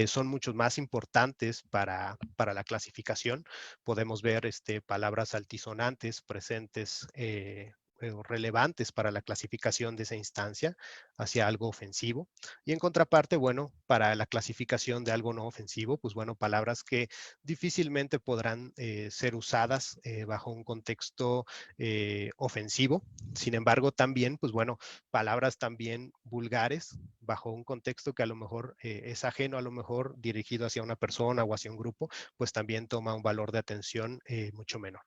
Son mucho más importantes para la clasificación. Podemos ver palabras altisonantes presentes relevantes para la clasificación de esa instancia hacia algo ofensivo. Y en contraparte, bueno, para la clasificación de algo no ofensivo, pues bueno, palabras que difícilmente podrán ser usadas bajo un contexto ofensivo. Sin embargo, también, pues bueno, palabras también vulgares bajo un contexto que a lo mejor es ajeno, a lo mejor dirigido hacia una persona o hacia un grupo, pues también toma un valor de atención mucho menor.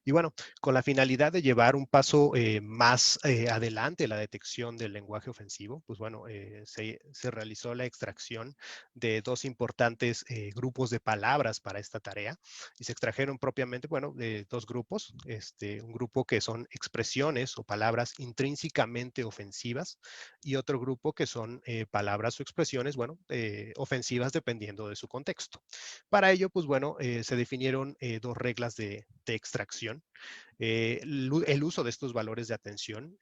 Y bueno, con la finalidad de llevar un paso más adelante la detección del lenguaje ofensivo, pues bueno, se realizó la extracción de dos importantes grupos de palabras para esta tarea y se extrajeron propiamente, bueno, de dos grupos, un grupo que son expresiones o palabras intrínsecamente ofensivas y otro grupo que son palabras o expresiones, bueno, ofensivas dependiendo de su contexto. Para ello, pues bueno, se definieron dos reglas de extracción. El uso de estos valores de atención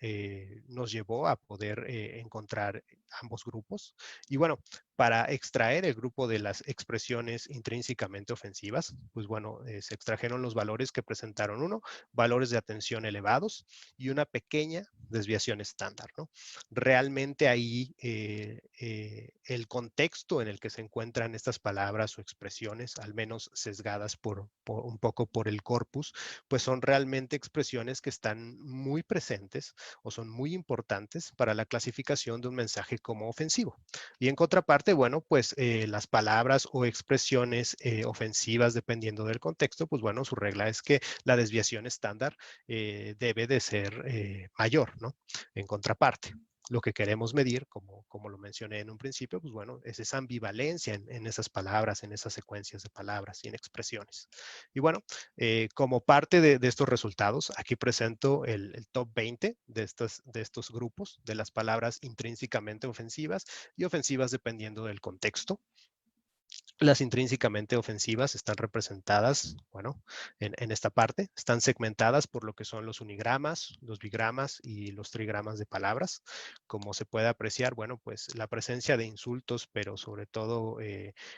nos llevó a poder encontrar ambos grupos. Y bueno, para extraer el grupo de las expresiones intrínsecamente ofensivas, pues bueno, se extrajeron los valores que presentaron valores de atención elevados y una pequeña desviación estándar, ¿no? Realmente ahí el contexto en el que se encuentran estas palabras o expresiones, al menos sesgadas un poco por el corpus, pues son realmente expresiones que están muy presentes o son muy importantes para la clasificación de un mensaje como ofensivo. Y en contraparte, bueno, pues las palabras o expresiones ofensivas, dependiendo del contexto, pues bueno, su regla es que la desviación estándar debe de ser mayor, ¿no? En contraparte. Lo que queremos medir, como lo mencioné en un principio, pues bueno, es esa ambivalencia en esas palabras, en esas secuencias de palabras y en expresiones. Y bueno, como parte de estos resultados, aquí presento el top 20 de estos grupos de las palabras intrínsecamente ofensivas y ofensivas dependiendo del contexto. Las intrínsecamente ofensivas están representadas, bueno, en esta parte. Están segmentadas por lo que son los unigramas, los bigramas y los trigramas de palabras. Como se puede apreciar, bueno, pues la presencia de insultos, pero sobre todo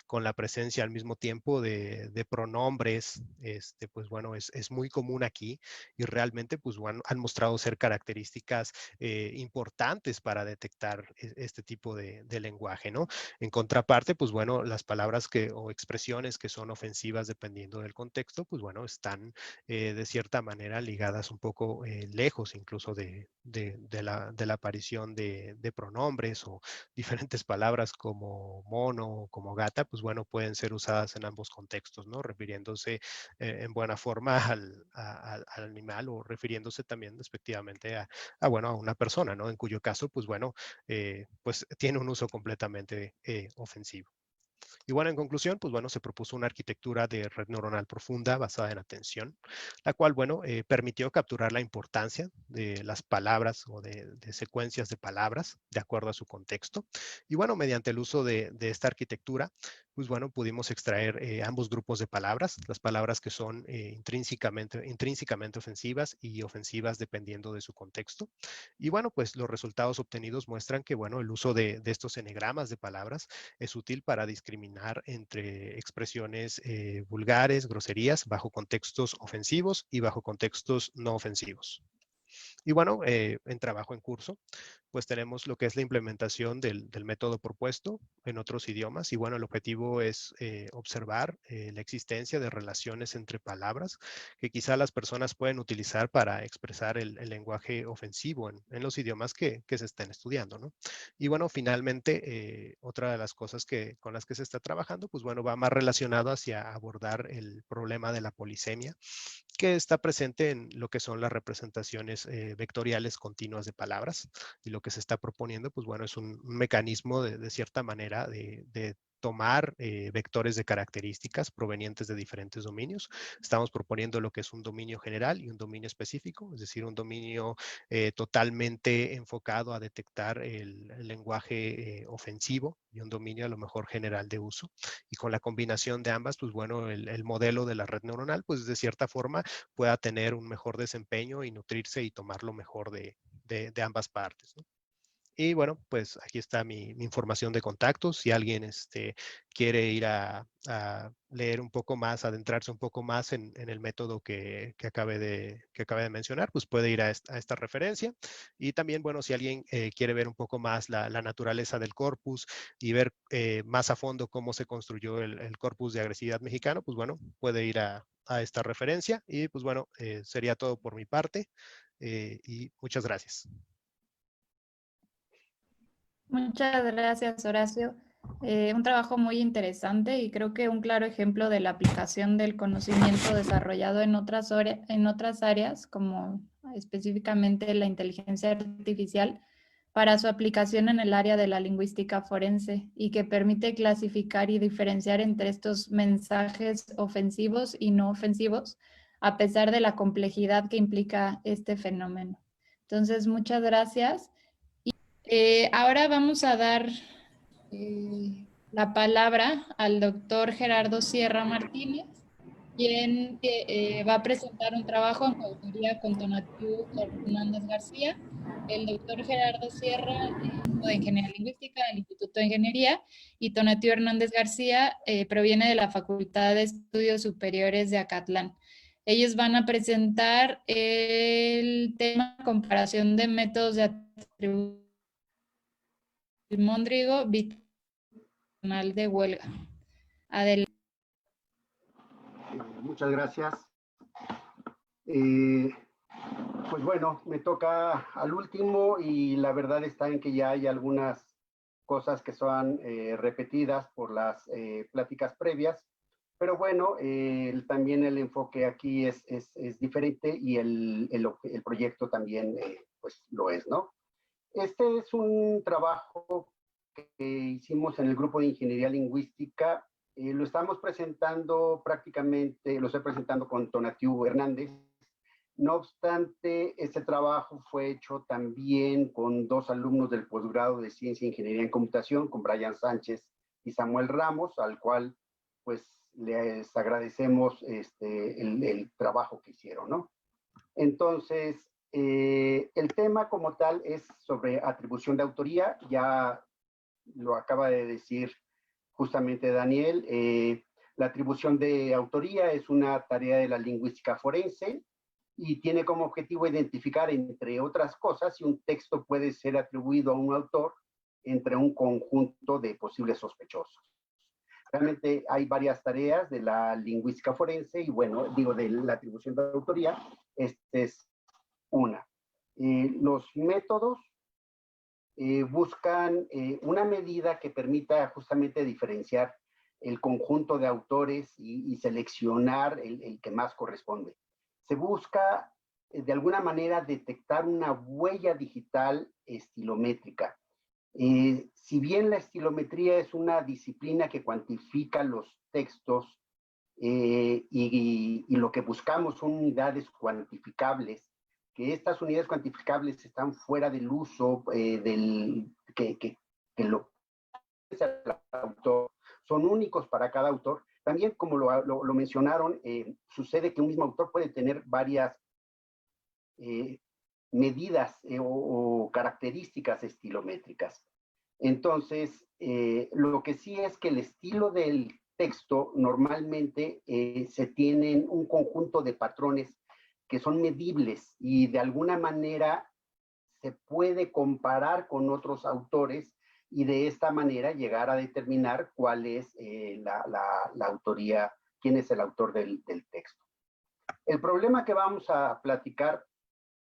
con la presencia al mismo tiempo de pronombres, pues bueno, es muy común aquí y realmente, pues bueno, han mostrado ser características importantes para detectar este tipo de lenguaje, ¿no? En contraparte, pues bueno, las palabras o expresiones que son ofensivas dependiendo del contexto, pues bueno, están de cierta manera ligadas un poco lejos incluso de la aparición de pronombres o diferentes palabras como mono o como gata, pues bueno, pueden ser usadas en ambos contextos, ¿no? Refiriéndose en buena forma al animal o refiriéndose también respectivamente bueno, a una persona, ¿no? En cuyo caso, pues bueno, pues tiene un uso completamente ofensivo. Y bueno, en conclusión, pues bueno, se propuso una arquitectura de red neuronal profunda basada en atención, la cual, bueno, permitió capturar la importancia de las palabras o de secuencias de palabras de acuerdo a su contexto. Y bueno, mediante el uso de esta arquitectura, pues bueno, pudimos extraer ambos grupos de palabras, las palabras que son intrínsecamente ofensivas y ofensivas dependiendo de su contexto. Y bueno, pues los resultados obtenidos muestran que, bueno, el uso de estos enegramas de palabras es útil para discriminar entre expresiones vulgares, groserías, bajo contextos ofensivos y bajo contextos no ofensivos. Y bueno, en trabajo en curso, pues tenemos lo que es la implementación del método propuesto en otros idiomas. Y bueno, el objetivo es observar la existencia de relaciones entre palabras que quizá las personas pueden utilizar para expresar el lenguaje ofensivo en los idiomas que se estén estudiando, ¿no? Y bueno, finalmente, otra de las cosas con las que se está trabajando, pues bueno, va más relacionado hacia abordar el problema de la polisemia, que está presente en lo que son las representaciones vectoriales continuas de palabras. Y lo que se está proponiendo, pues bueno, es un mecanismo de cierta manera de tomar vectores de características provenientes de diferentes dominios. Estamos proponiendo lo que es un dominio general y un dominio específico, es decir, un dominio totalmente enfocado a detectar el lenguaje ofensivo y un dominio a lo mejor general de uso. Y con la combinación de ambas, pues bueno, el modelo de la red neuronal, pues de cierta forma pueda tener un mejor desempeño y nutrirse y tomar lo mejor de ambas partes, ¿no? Y bueno, pues aquí está mi información de contactos. Si alguien quiere ir a leer un poco más, adentrarse un poco más en el método que acabé de mencionar, pues puede ir a esta referencia. Y también, bueno, si alguien quiere ver un poco más la naturaleza del corpus y ver más a fondo cómo se construyó el corpus de agresividad mexicano, pues bueno, puede ir a esta referencia. Y pues bueno, sería todo por mi parte. Y muchas gracias. Muchas gracias, Horacio. Un trabajo muy interesante y creo que un claro ejemplo de la aplicación del conocimiento desarrollado en otras áreas, como específicamente la inteligencia artificial, para su aplicación en el área de la lingüística forense y que permite clasificar y diferenciar entre estos mensajes ofensivos y no ofensivos, a pesar de la complejidad que implica este fenómeno. Entonces, muchas gracias. Ahora vamos a dar la palabra al doctor Gerardo Sierra Martínez, quien va a presentar un trabajo en coautoría con Tonatiu Hernández García. El doctor Gerardo Sierra de Ingeniería Lingüística del Instituto de Ingeniería y Tonatiu Hernández García proviene de la Facultad de Estudios Superiores de Acatlán. Ellos van a presentar el tema comparación de métodos de atribución Mondrigo, Bitonal de Huelga. Adelante. Muchas gracias. Pues bueno, me toca al último y la verdad está en que ya hay algunas cosas que son repetidas por las pláticas previas, pero bueno, también el enfoque aquí es diferente y el proyecto también pues lo es, ¿no? Este es un trabajo que hicimos en el grupo de Ingeniería Lingüística. Lo estamos presentando prácticamente, lo estoy presentando con Tonatiu Hernández. No obstante, este trabajo fue hecho también con dos alumnos del posgrado de Ciencia e Ingeniería en Computación, con Brian Sánchez y Samuel Ramos, al cual pues les agradecemos el trabajo que hicieron, ¿no? Entonces, el tema como tal es sobre atribución de autoría, ya lo acaba de decir justamente Daniel. La atribución de autoría es una tarea de la lingüística forense y tiene como objetivo identificar, entre otras cosas, si un texto puede ser atribuido a un autor entre un conjunto de posibles sospechosos. Realmente hay varias tareas de la lingüística forense y bueno, digo, de la atribución de autoría, es una. Los métodos buscan una medida que permita justamente diferenciar el conjunto de autores y seleccionar el que más corresponde. Se busca de alguna manera detectar una huella digital estilométrica. Si bien la estilometría es una disciplina que cuantifica los textos y lo que buscamos son unidades cuantificables, que estas unidades cuantificables están fuera del uso que lo es el autor, son únicos para cada autor. También, como lo mencionaron, sucede que un mismo autor puede tener varias medidas o características estilométricas. Entonces, lo que sí es que el estilo del texto normalmente se tienen un conjunto de patrones que son medibles y de alguna manera se puede comparar con otros autores y de esta manera llegar a determinar cuál es la autoría, quién es el autor del texto. El problema que vamos a platicar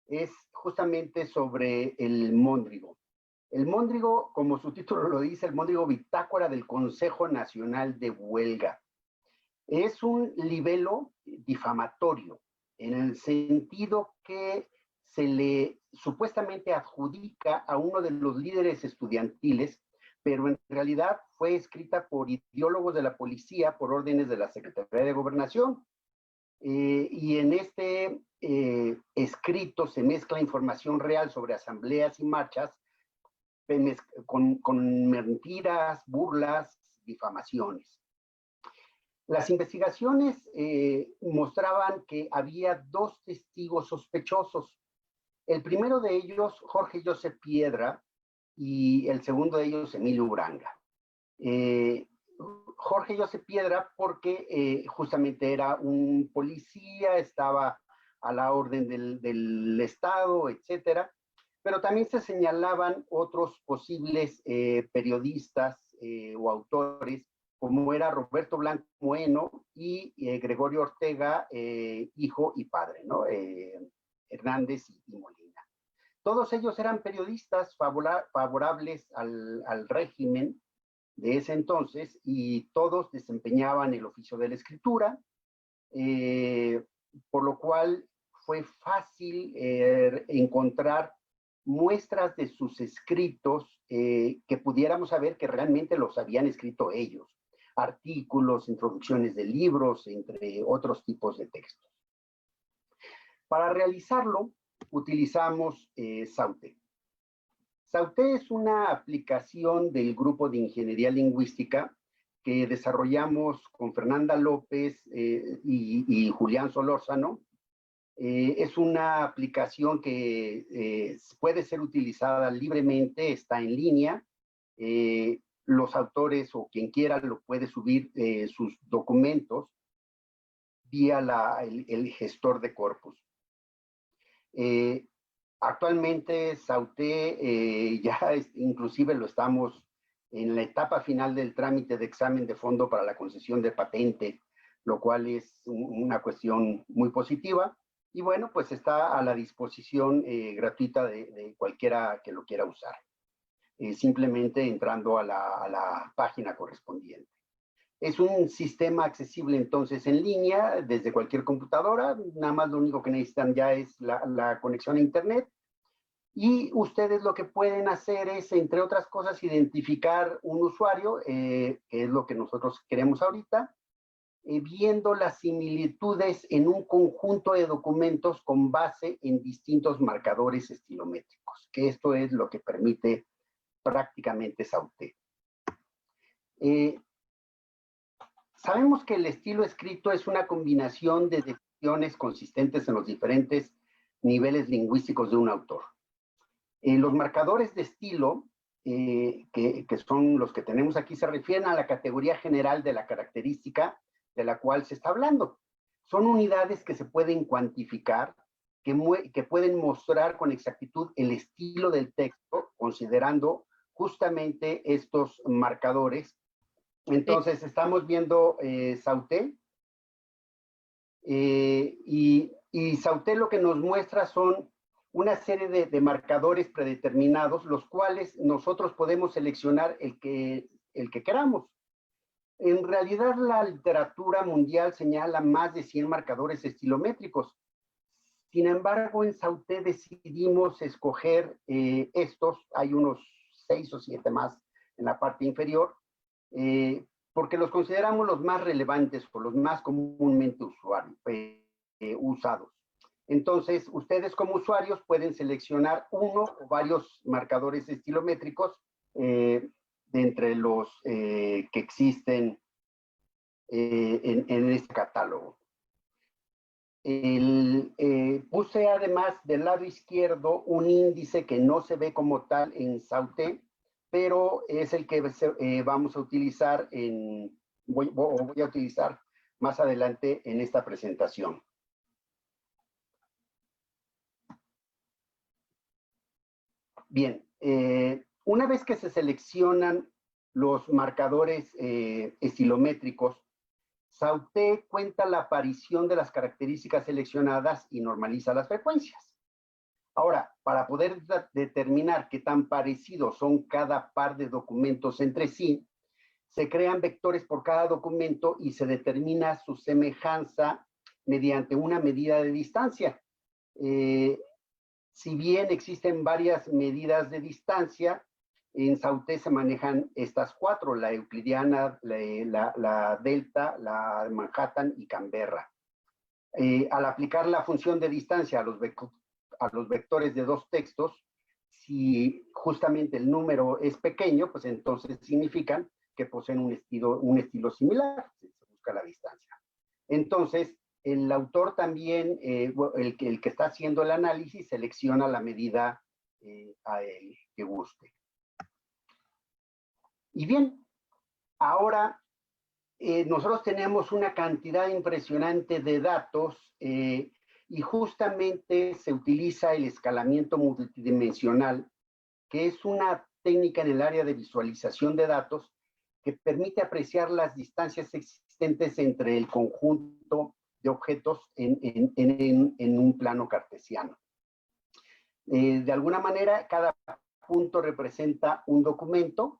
es justamente sobre el Móndrigo. El Móndrigo, como su título lo dice, el Móndrigo Bitácora del Consejo Nacional de Huelga. Es un libelo difamatorio, en el sentido que se le supuestamente adjudica a uno de los líderes estudiantiles, pero en realidad fue escrita por ideólogos de la policía por órdenes de la Secretaría de Gobernación. Y en este escrito se mezcla información real sobre asambleas y marchas con mentiras, burlas, difamaciones. Las investigaciones mostraban que había dos testigos sospechosos. El primero de ellos, Jorge Joseph Piedra, y el segundo de ellos, Emilio Uranga. Jorge Joseph Piedra porque justamente era un policía, estaba a la orden del Estado, etcétera, pero también se señalaban otros posibles periodistas o autores, como era Roberto Blanco Moeno y Gregorio Ortega, hijo y padre, ¿no? Hernández y Molina. Todos ellos eran periodistas favorables al régimen de ese entonces y todos desempeñaban el oficio de la escritura, por lo cual fue fácil encontrar muestras de sus escritos que pudiéramos saber que realmente los habían escrito ellos, artículos, introducciones de libros, entre otros tipos de textos. Para realizarlo utilizamos Sauté. Sauté es una aplicación del grupo de ingeniería lingüística que desarrollamos con Fernanda López y Julián Solórzano. Es una aplicación que puede ser utilizada libremente, está en línea. Los autores o quien quiera lo puede subir sus documentos vía el gestor de corpus. Actualmente Sauté ya inclusive lo estamos en la etapa final del trámite de examen de fondo para la concesión de patente, lo cual es una cuestión muy positiva. Y bueno, pues está a la disposición gratuita de cualquiera que lo quiera usar. Simplemente entrando a la página correspondiente. Es un sistema accesible entonces en línea desde cualquier computadora, nada más lo único que necesitan ya es la conexión a internet y ustedes lo que pueden hacer es, entre otras cosas, identificar un usuario, que es lo que nosotros queremos ahorita, viendo las similitudes en un conjunto de documentos con base en distintos marcadores estilométricos, que esto es lo que permite prácticamente Sauté. Sabemos que el estilo escrito es una combinación de definiciones consistentes en los diferentes niveles lingüísticos de un autor. Los marcadores de estilo, que son los que tenemos aquí, se refieren a la categoría general de la característica de la cual se está hablando. Son unidades que se pueden cuantificar, que pueden mostrar con exactitud el estilo del texto, considerando justamente estos marcadores. Entonces, estamos viendo Sauté, y Sauté lo que nos muestra son una serie de marcadores predeterminados, los cuales nosotros podemos seleccionar el que queramos. En realidad, la literatura mundial señala más de 100 marcadores estilométricos. Sin embargo, en Sauté decidimos escoger estos, hay unos 6 o 7 más en la parte inferior, porque los consideramos los más relevantes o los más comúnmente usados. Entonces, ustedes como usuarios pueden seleccionar uno o varios marcadores estilométricos de entre los que existen en este catálogo. Puse además del lado izquierdo un índice que no se ve como tal en Sauté, pero es el que vamos a utilizar voy a utilizar más adelante en esta presentación. Bien, una vez que se seleccionan los marcadores estilométricos, Sauté cuenta la aparición de las características seleccionadas y normaliza las frecuencias. Ahora, para poder determinar qué tan parecidos son cada par de documentos entre sí, se crean vectores por cada documento y se determina su semejanza mediante una medida de distancia. Si bien existen varias medidas de distancia, en Sauté se manejan estas 4, la euclidiana, la delta, la Manhattan y Canberra. Al aplicar la función de distancia a los vectores de 2 textos, si justamente el número es pequeño, pues entonces significan que poseen un estilo similar, se busca la distancia. Entonces, el autor también, el que está haciendo el análisis, selecciona la medida a él que guste. Y bien, ahora nosotros tenemos una cantidad impresionante de datos y justamente se utiliza el escalamiento multidimensional, que es una técnica en el área de visualización de datos que permite apreciar las distancias existentes entre el conjunto de objetos en un plano cartesiano. De alguna manera, cada punto representa un documento.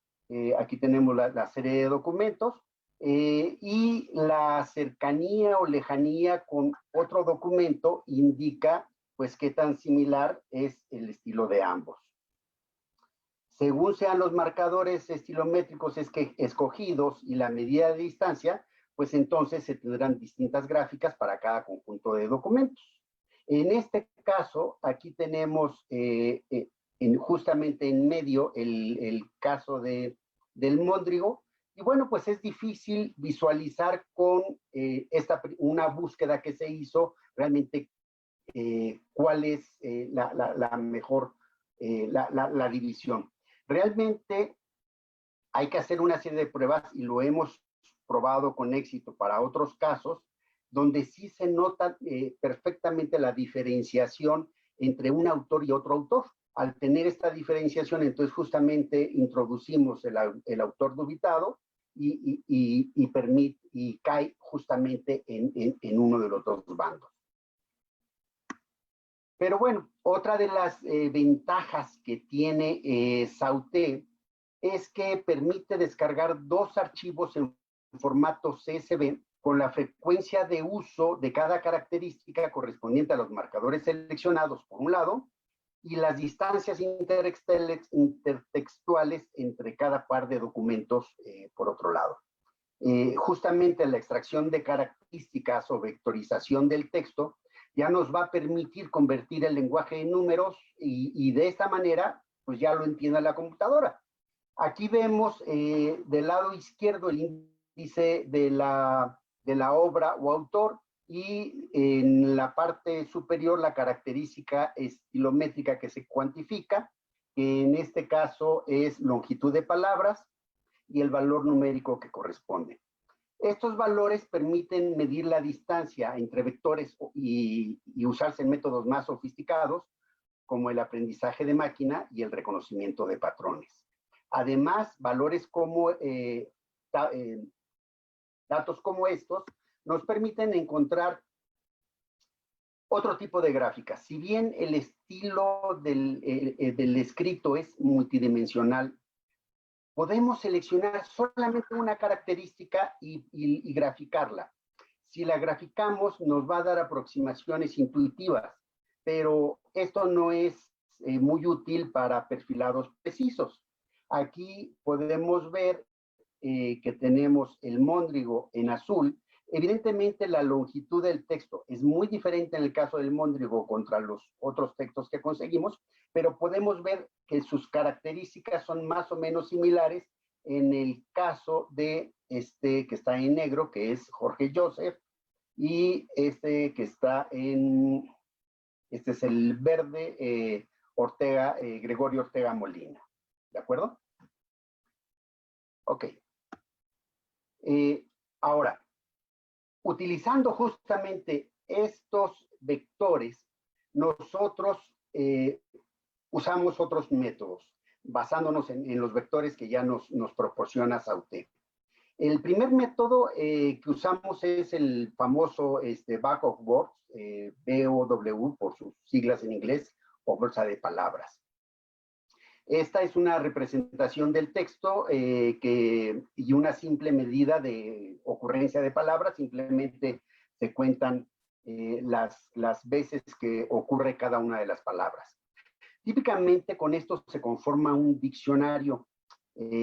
Aquí tenemos la serie de documentos y la cercanía o lejanía con otro documento indica pues qué tan similar es el estilo de ambos. Según sean los marcadores estilométricos escogidos y la medida de distancia, pues entonces se tendrán distintas gráficas para cada conjunto de documentos. En este caso, aquí tenemos justamente en medio el caso del Mondrigo, y bueno, pues es difícil visualizar con una búsqueda que se hizo realmente cuál es la mejor, la división. Realmente hay que hacer una serie de pruebas y lo hemos probado con éxito para otros casos, donde sí se nota perfectamente la diferenciación entre un autor y otro autor. Al tener esta diferenciación, entonces justamente introducimos el autor dubitado y cae justamente en uno de los dos bandos. Pero bueno, otra de las ventajas que tiene Sauté es que permite descargar 2 archivos en formato CSV con la frecuencia de uso de cada característica correspondiente a los marcadores seleccionados por un lado y las distancias intertextuales entre cada par de documentos por otro lado. Justamente la extracción de características o vectorización del texto ya nos va a permitir convertir el lenguaje en números y de esta manera pues ya lo entiende la computadora. Aquí vemos del lado izquierdo el índice de la obra o autor, y en la parte superior la característica estilométrica que se cuantifica, que en este caso es longitud de palabras y el valor numérico que corresponde. Estos valores permiten medir la distancia entre vectores y usarse en métodos más sofisticados, como el aprendizaje de máquina y el reconocimiento de patrones. Además, valores como datos como estos nos permiten encontrar otro tipo de gráficas. Si bien el estilo del escrito es multidimensional, podemos seleccionar solamente una característica y graficarla. Si la graficamos, nos va a dar aproximaciones intuitivas, pero esto no es muy útil para perfilados precisos. Aquí podemos ver que tenemos el móndrigo en azul. Evidentemente, la longitud del texto es muy diferente en el caso del móndrigo contra los otros textos que conseguimos, pero podemos ver que sus características son más o menos similares en el caso de este que está en negro, que es Jorge Joseph, y este que está en, este es el verde, Gregorio Ortega Molina. ¿De acuerdo? Ok. Ahora, utilizando justamente estos vectores, nosotros usamos otros métodos, basándonos en los vectores que ya nos proporciona Sauté. El primer método que usamos es el famoso Bag of Words, BOW por sus siglas en inglés, o bolsa de palabras. Esta es una representación del texto y una simple medida de ocurrencia de palabras. Simplemente se cuentan las veces que ocurre cada una de las palabras. Típicamente con esto se conforma un diccionario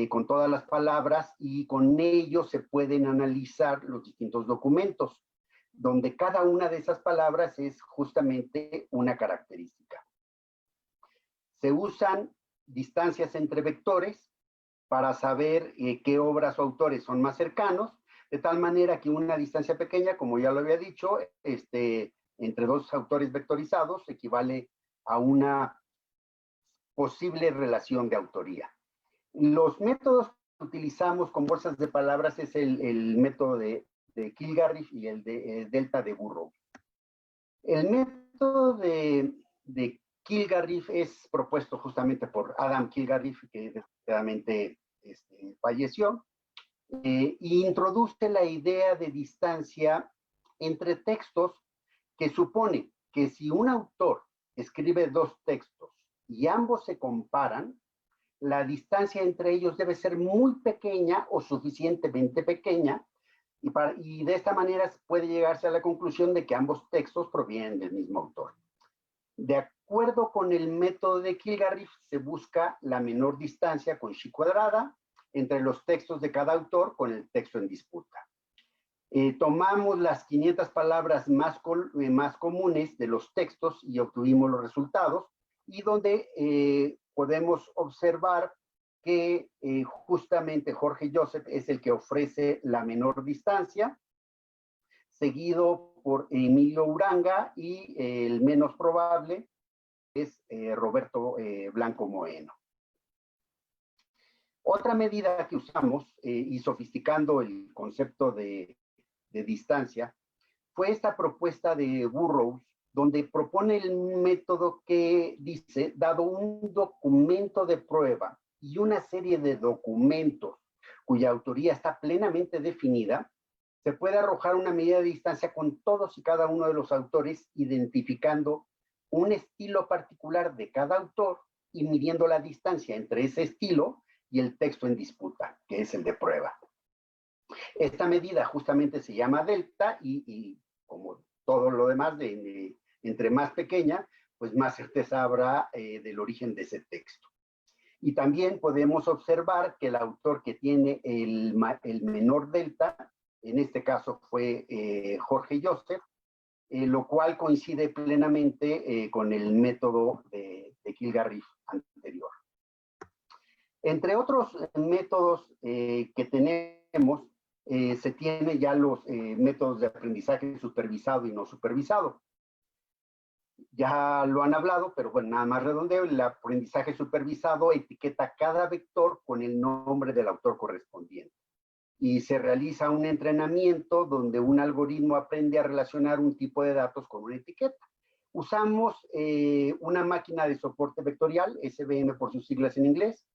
con todas las palabras, y con ello se pueden analizar los distintos documentos, donde cada una de esas palabras es justamente una característica. Se usan distancias entre vectores para saber qué obras o autores son más cercanos, de tal manera que una distancia pequeña, como ya lo había dicho, entre dos autores vectorizados equivale a una posible relación de autoría. Los métodos que utilizamos con bolsas de palabras es el método de Kilgarriff y el de delta de Burrows. El método de Kilgarriff es propuesto justamente por Adam Kilgarriff, que desgraciadamente falleció, e introduce la idea de distancia entre textos, que supone que si un autor escribe dos textos y ambos se comparan, la distancia entre ellos debe ser muy pequeña o suficientemente pequeña, y de esta manera puede llegarse a la conclusión de que ambos textos provienen del mismo autor. De acuerdo con el método de Kilgarriff, se busca la menor distancia con chi cuadrada entre los textos de cada autor con el texto en disputa. Tomamos las 500 palabras más comunes de los textos y obtuvimos los resultados, y donde podemos observar que justamente Jorge Joseph es el que ofrece la menor distancia, seguido por Emilio Uranga, y el menos probable es Roberto Blanco Moeno. Otra medida que usamos, y sofisticando el concepto de distancia, fue esta propuesta de Burrows, donde propone el método que dice, dado un documento de prueba y una serie de documentos cuya autoría está plenamente definida, se puede arrojar una medida de distancia con todos y cada uno de los autores, identificando un estilo particular de cada autor y midiendo la distancia entre ese estilo y el texto en disputa, que es el de prueba. Esta medida justamente se llama delta, y como todo lo demás, entre más pequeña, pues más certeza habrá del origen de ese texto. Y también podemos observar que el autor que tiene el menor delta, en este caso fue Jorge Joseph, lo cual coincide plenamente con el método de Kilgarriff anterior. Entre otros métodos que tenemos, se tiene ya los métodos de aprendizaje supervisado y no supervisado. Ya lo han hablado, pero bueno, nada más redondeo. El aprendizaje supervisado etiqueta cada vector con el nombre del autor correspondiente. Y se realiza un entrenamiento donde un algoritmo aprende a relacionar un tipo de datos con una etiqueta. Usamos una máquina de soporte vectorial, SVM por sus siglas en inglés,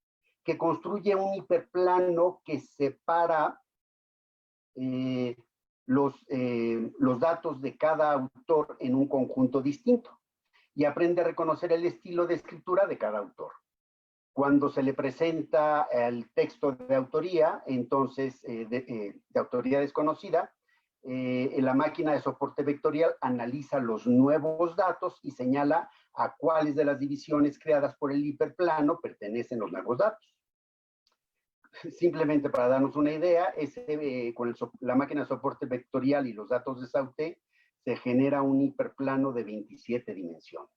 que construye un hiperplano que separa los datos de cada autor en un conjunto distinto y aprende a reconocer el estilo de escritura de cada autor. Cuando se le presenta el texto de autoría, entonces de autoría desconocida, la máquina de soporte vectorial analiza los nuevos datos y señala a cuáles de las divisiones creadas por el hiperplano pertenecen los nuevos datos. Simplemente para darnos una idea, con la máquina de soporte vectorial y los datos de Sauté, se genera un hiperplano de 27 dimensiones.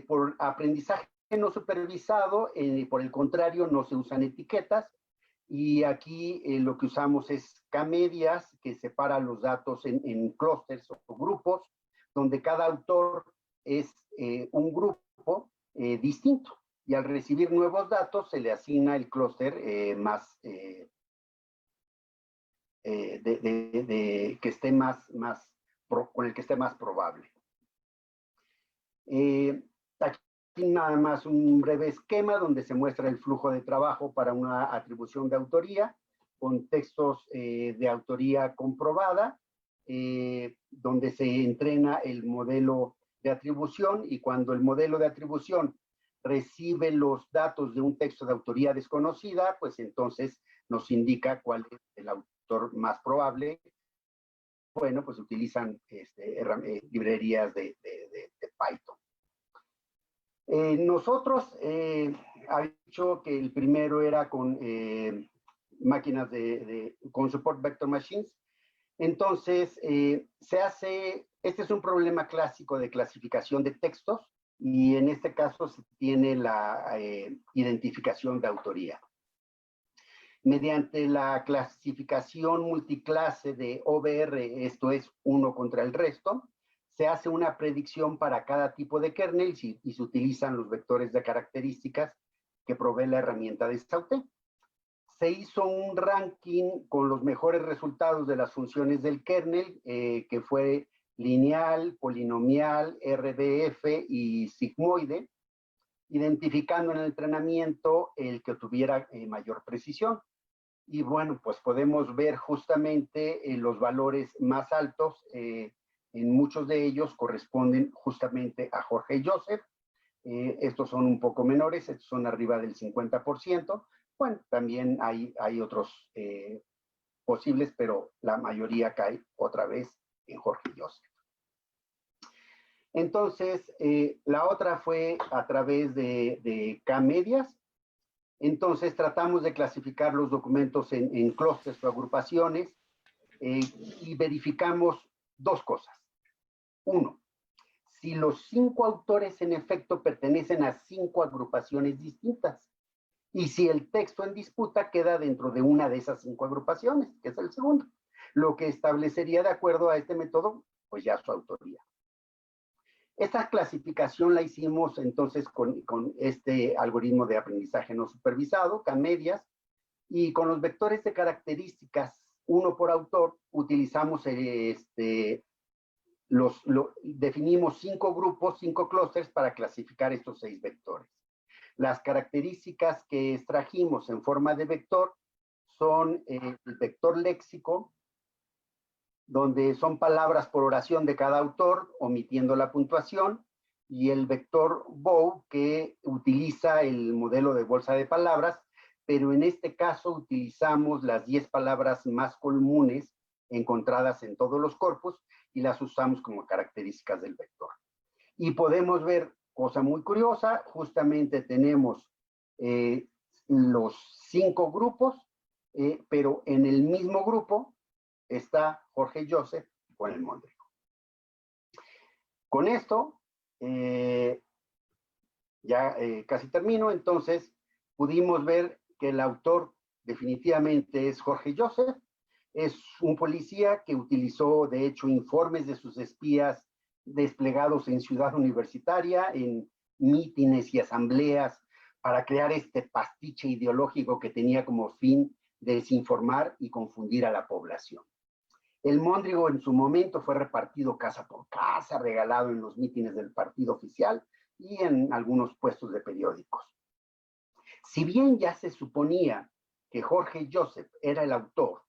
Por aprendizaje no supervisado, por el contrario, no se usan etiquetas, y aquí lo que usamos es K-medias, que separa los datos en clústeres o grupos, donde cada autor es un grupo distinto. Y al recibir nuevos datos se le asigna el clúster que esté con el que esté más probable. Aquí nada más un breve esquema donde se muestra el flujo de trabajo para una atribución de autoría con textos de autoría comprobada, donde se entrena el modelo de atribución, y cuando el modelo de atribución recibe los datos de un texto de autoría desconocida, pues entonces nos indica cuál es el autor más probable. Bueno, pues utilizan librerías de Python. Nosotros ha dicho que el primero era con máquinas con Support Vector Machines. Entonces, este es un problema clásico de clasificación de textos, y en este caso se tiene la identificación de autoría. Mediante la clasificación multiclase de OVR, esto es uno contra el resto, se hace una predicción para cada tipo de kernel y se utilizan los vectores de características que provee la herramienta de Sauté. Se hizo un ranking con los mejores resultados de las funciones del kernel, que fue lineal, polinomial, RDF y sigmoide, identificando en el entrenamiento el que tuviera mayor precisión. Y bueno, pues podemos ver justamente los valores más altos, en muchos de ellos corresponden justamente a Jorge y Joseph. Estos son un poco menores, estos son arriba del 50%. Bueno, también hay otros posibles, pero la mayoría cae otra vez en Jorge y Joseph. Entonces, la otra fue a través de K-medias. Entonces, tratamos de clasificar los documentos en clústeres o agrupaciones, y verificamos dos cosas. Uno, si los 5 autores en efecto pertenecen a 5 agrupaciones distintas, y si el texto en disputa queda dentro de una de esas 5 agrupaciones, que es el segundo, lo que establecería, de acuerdo a este método, pues ya su autoría. Esta clasificación la hicimos entonces con este algoritmo de aprendizaje no supervisado, K-medias, y con los vectores de características, uno por autor, utilizamos definimos 5 grupos, 5 clústeres para clasificar estos 6 vectores. Las características que extrajimos en forma de vector son el vector léxico, donde son palabras por oración de cada autor, omitiendo la puntuación, y el vector bow, que utiliza el modelo de bolsa de palabras, pero en este caso utilizamos las 10 palabras más comunes encontradas en todos los corpus y las usamos como características del vector. Y podemos ver, cosa muy curiosa, justamente tenemos los 5 grupos, pero en el mismo grupo está Jorge y Joseph con el Mondrigo. Con esto, ya casi termino. Entonces, pudimos ver que el autor definitivamente es Jorge Joseph. Es un policía que utilizó, de hecho, informes de sus espías desplegados en Ciudad Universitaria, en mítines y asambleas, para crear este pastiche ideológico que tenía como fin desinformar y confundir a la población. El Móndrigo en su momento fue repartido casa por casa, regalado en los mítines del partido oficial y en algunos puestos de periódicos. Si bien ya se suponía que Jorge Joseph era el autor,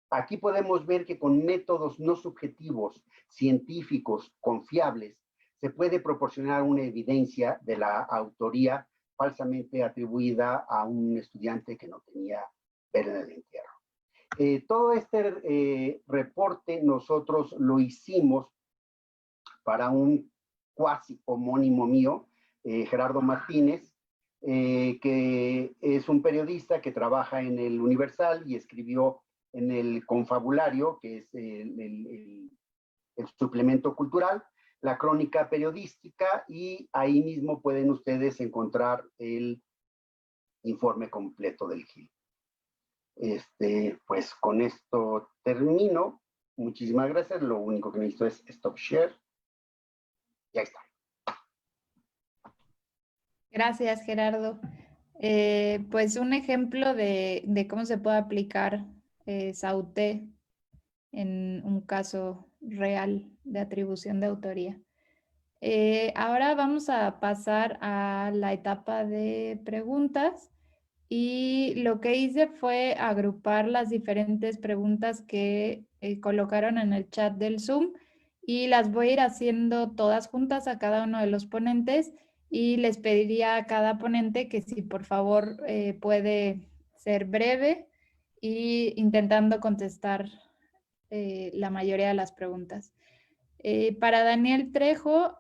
aquí podemos ver que con métodos no subjetivos, científicos, confiables, se puede proporcionar una evidencia de la autoría falsamente atribuida a un estudiante que no tenía ver en el entierro. Todo este reporte nosotros lo hicimos para un cuasi homónimo mío, Gerardo Martínez, que es un periodista que trabaja en el Universal y escribió en el Confabulario, que es el suplemento cultural, la crónica periodística, y ahí mismo pueden ustedes encontrar el informe completo del GIL. Pues con esto termino. Muchísimas gracias. Lo único que necesito es stop share. Ya está. Gracias, Gerardo. Pues un ejemplo de cómo se puede aplicar Sauté en un caso real de atribución de autoría. Ahora vamos a pasar a la etapa de preguntas y lo que hice fue agrupar las diferentes preguntas que colocaron en el chat del Zoom y las voy a ir haciendo todas juntas a cada uno de los ponentes y les pediría a cada ponente que si por favor puede ser breve y intentando contestar la mayoría de las preguntas. Para Daniel Trejo,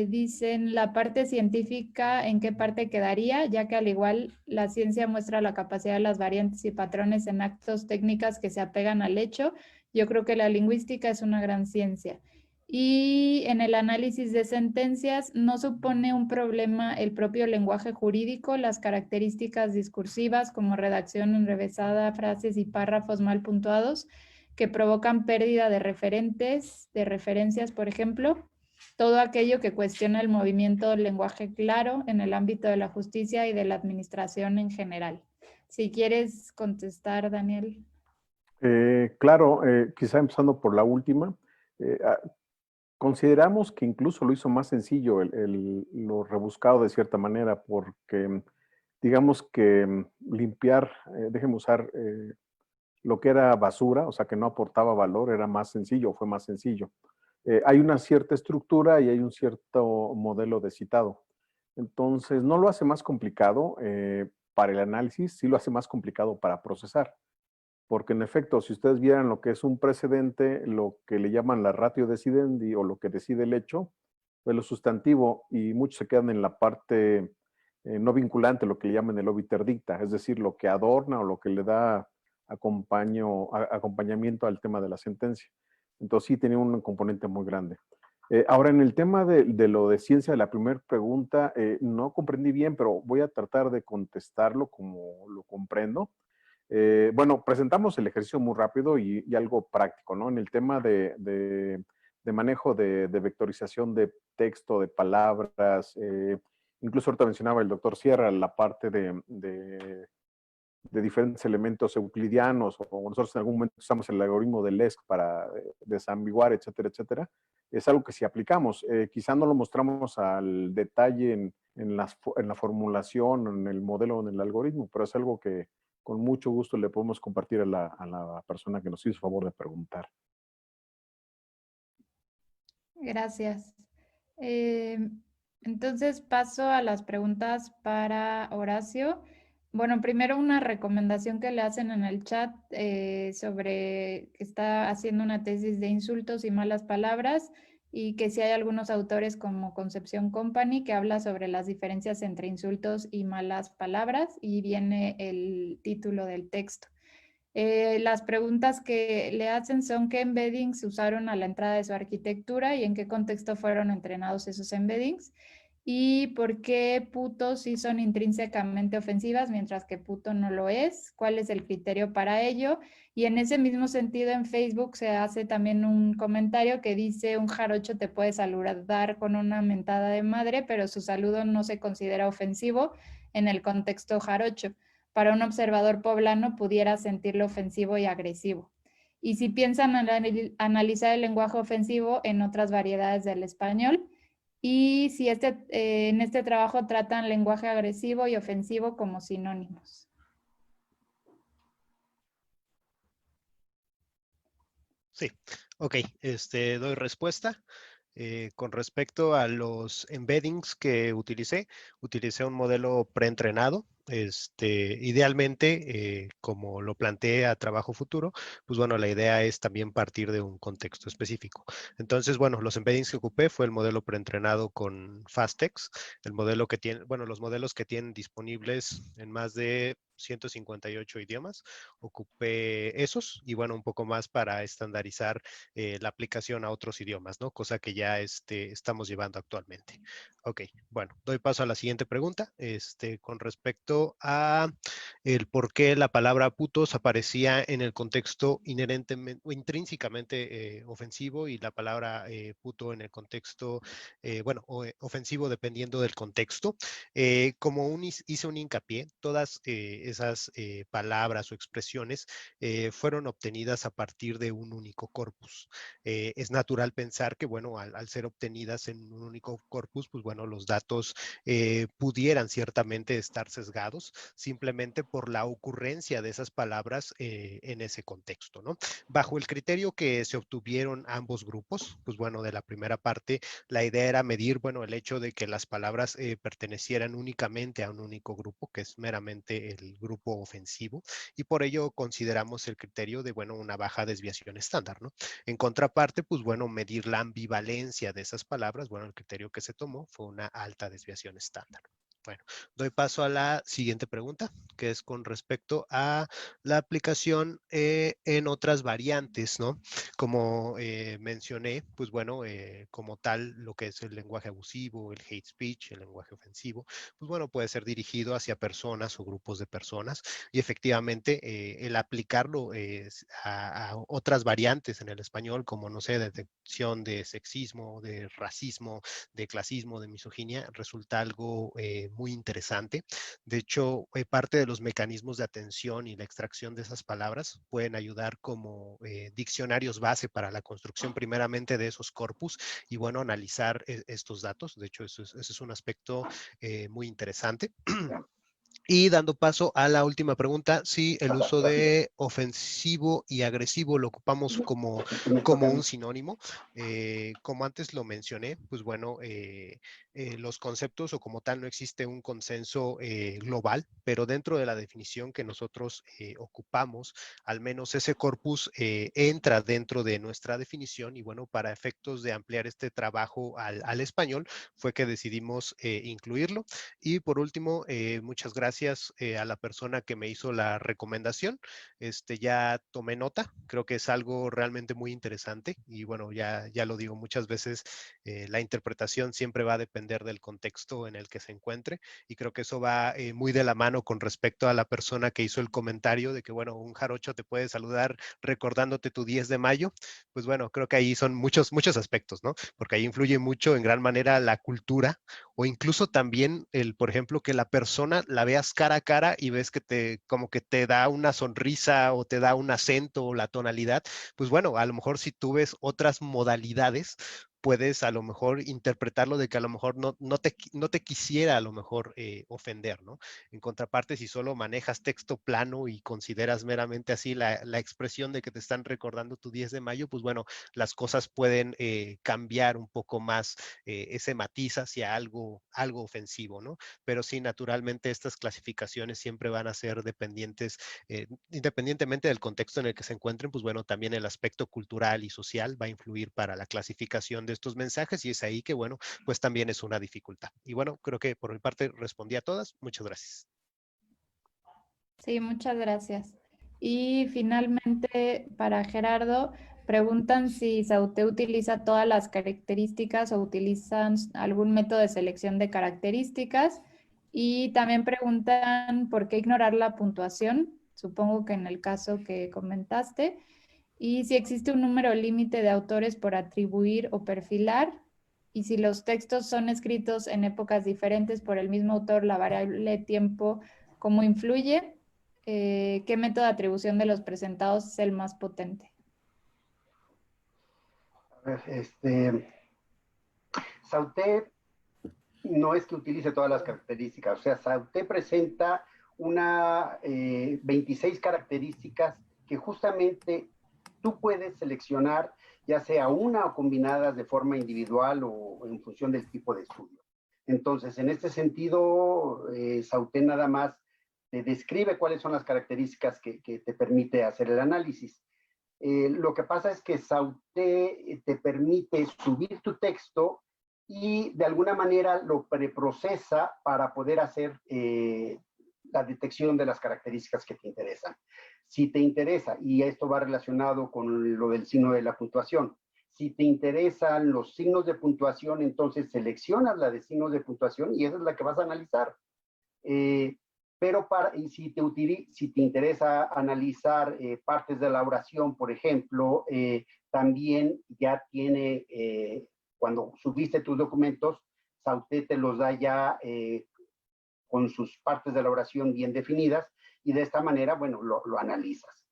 dicen la parte científica, ¿en qué parte quedaría? Ya que al igual la ciencia muestra la capacidad de las variantes y patrones en actos técnicas que se apegan al hecho. Yo creo que la lingüística es una gran ciencia. Y en el análisis de sentencias, ¿no supone un problema el propio lenguaje jurídico, las características discursivas como redacción enrevesada, frases y párrafos mal puntuados, que provocan pérdida de referentes, de referencias, por ejemplo, todo aquello que cuestiona el movimiento del lenguaje claro en el ámbito de la justicia y de la administración en general? Si quieres contestar, Daniel. Claro, quizá empezando por la última. Consideramos que incluso lo hizo más sencillo lo rebuscado de cierta manera, porque digamos que limpiar, déjenme usar lo que era basura, o sea, que no aportaba valor, era más sencillo, fue más sencillo. Hay una cierta estructura y hay un cierto modelo de citado. Entonces, no lo hace más complicado para el análisis, sí lo hace más complicado para procesar. Porque en efecto, si ustedes vieran lo que es un precedente, lo que le llaman la ratio decidendi o lo que decide el hecho, pues lo sustantivo, y muchos se quedan en la parte no vinculante, lo que le llaman el obiter dicta, es decir, lo que adorna o lo que le da acompañamiento al tema de la sentencia. Entonces sí tenía un componente muy grande. Ahora, en el tema de lo de ciencia, la primera pregunta, no comprendí bien, pero voy a tratar de contestarlo como lo comprendo. Bueno, presentamos el ejercicio muy rápido y algo práctico, ¿no? En el tema de manejo de vectorización de texto, de palabras, incluso ahorita mencionaba el doctor Sierra la parte de diferentes elementos euclidianos, o nosotros en algún momento usamos el algoritmo de LESC para desambiguar, etcétera, etcétera. Es algo que si aplicamos, quizá no lo mostramos al detalle en la formulación, en el modelo, en el algoritmo, pero es algo que con mucho gusto le podemos compartir a la persona que nos hizo favor de preguntar. Gracias. Entonces paso a las preguntas para Horacio. Bueno, primero una recomendación que le hacen en el chat sobre que está haciendo una tesis de insultos y malas palabras y que si hay algunos autores como Concepción Company que habla sobre las diferencias entre insultos y malas palabras y viene el título del texto. Las preguntas que le hacen son qué embeddings usaron a la entrada de su arquitectura y en qué contexto fueron entrenados esos embeddings. y por qué puto sí son intrínsecamente ofensivas, mientras que puto no lo es, cuál es el criterio para ello. Y en ese mismo sentido en Facebook se hace también un comentario que dice: un jarocho te puede saludar con una mentada de madre, pero su saludo no se considera ofensivo en el contexto jarocho. Para un observador poblano pudiera sentirlo ofensivo y agresivo. Y si piensan analizar el lenguaje ofensivo en otras variedades del español, y si en este trabajo tratan lenguaje agresivo y ofensivo como sinónimos. Sí, ok, doy respuesta. Con respecto a los embeddings que utilicé un modelo preentrenado. Idealmente, como lo planteé a trabajo futuro, pues bueno, la idea es también partir de un contexto específico. Entonces, bueno, los embeddings que ocupé fue el modelo preentrenado con FastText, el modelo que tiene, bueno, los modelos que tienen disponibles en más de 158 idiomas. Ocupé esos y bueno, un poco más para estandarizar la aplicación a otros idiomas, ¿no? Cosa que ya estamos llevando actualmente. Ok, bueno, doy paso a la siguiente pregunta. Con respecto a el por qué la palabra putos aparecía en el contexto inherentemente o intrínsecamente ofensivo y la palabra puto en el contexto, ofensivo dependiendo del contexto. Como hice un hincapié, todas esas palabras o expresiones fueron obtenidas a partir de un único corpus. Es natural pensar que, bueno, al ser obtenidas en un único corpus, pues bueno, los datos pudieran ciertamente estar sesgados simplemente por la ocurrencia de esas palabras en ese contexto, ¿no? Bajo el criterio que se obtuvieron ambos grupos, pues bueno, de la primera parte, la idea era medir, bueno, el hecho de que las palabras pertenecieran únicamente a un único grupo, que es meramente el grupo ofensivo, y por ello consideramos el criterio de, bueno, una baja desviación estándar, ¿no? En contraparte, pues bueno, medir la ambivalencia de esas palabras, bueno, el criterio que se tomó fue una alta desviación estándar. Bueno, doy paso a la siguiente pregunta, que es con respecto a la aplicación en otras variantes, ¿no? Como mencioné, pues bueno, como tal, lo que es el lenguaje abusivo, el hate speech, el lenguaje ofensivo, pues bueno, puede ser dirigido hacia personas o grupos de personas y efectivamente el aplicarlo a otras variantes en el español, como, no sé, detección de sexismo, de racismo, de clasismo, de misoginia, resulta algo muy interesante. De hecho, parte de los mecanismos de atención y la extracción de esas palabras pueden ayudar como diccionarios base para la construcción primeramente de esos corpus y, bueno, analizar estos datos. De hecho, ese es un aspecto muy interesante. Y dando paso a la última pregunta, si el uso de ofensivo y agresivo lo ocupamos como un sinónimo. Como antes lo mencioné, pues bueno, los conceptos o como tal no existe un consenso global, pero dentro de la definición que nosotros ocupamos, al menos ese corpus entra dentro de nuestra definición y bueno, para efectos de ampliar este trabajo al español, fue que decidimos incluirlo. Y por último, muchas gracias a la persona que me hizo la recomendación. Ya tomé nota, creo que es algo realmente muy interesante y bueno, ya lo digo muchas veces, la interpretación siempre va a depender del contexto en el que se encuentre y creo que eso va muy de la mano con respecto a la persona que hizo el comentario de que, bueno, un jarocho te puede saludar recordándote tu 10 de mayo. Pues bueno, creo que ahí son muchos aspectos, ¿no? Porque ahí influye mucho en gran manera la cultura o incluso también por ejemplo, que la persona la veas cara a cara y ves que como que te da una sonrisa o te da un acento o la tonalidad, pues bueno, a lo mejor si tú ves otras modalidades, puedes a lo mejor interpretarlo de que a lo mejor no te quisiera a lo mejor ofender, ¿no? En contraparte, si solo manejas texto plano y consideras meramente así la expresión de que te están recordando tu 10 de mayo, pues bueno, las cosas pueden cambiar un poco más ese matiz hacia algo ofensivo, ¿no? Pero sí, naturalmente estas clasificaciones siempre van a ser dependientes, independientemente del contexto en el que se encuentren, pues bueno, también el aspecto cultural y social va a influir para la clasificación de estos mensajes y es ahí que, bueno, pues también es una dificultad. Y bueno, creo que por mi parte respondí a todas. Muchas gracias. Sí, muchas gracias. Y finalmente, para Gerardo, Preguntan si Sauté utiliza todas las características o utilizan algún método de selección de características. Y también preguntan por qué ignorar la puntuación, supongo que en el caso que comentaste. Y si existe un número límite de autores por atribuir o perfilar. Y si los textos son escritos en épocas diferentes por el mismo autor, la variable tiempo, ¿cómo influye? ¿Qué método de atribución de los presentados es el más potente? A ver, Sauté no es que utilice todas las características, o sea, Sauté presenta 26 características que justamente tú puedes seleccionar, ya sea una o combinadas de forma individual o en función del tipo de estudio. Entonces, en este sentido, Sauté nada más te describe cuáles son las características que te permite hacer el análisis. Lo que pasa es que Sauté te permite subir tu texto y de alguna manera lo preprocesa para poder hacer la detección de las características que te interesan. Si te interesa, y esto va relacionado con lo del signo de la puntuación, si te interesan los signos de puntuación, entonces seleccionas la de signos de puntuación y esa es la que vas a analizar. Pero si te interesa analizar partes de la oración, por ejemplo, también ya tiene, cuando subiste tus documentos, Sauté te los da ya con sus partes de la oración bien definidas y de esta manera, bueno, lo analizas.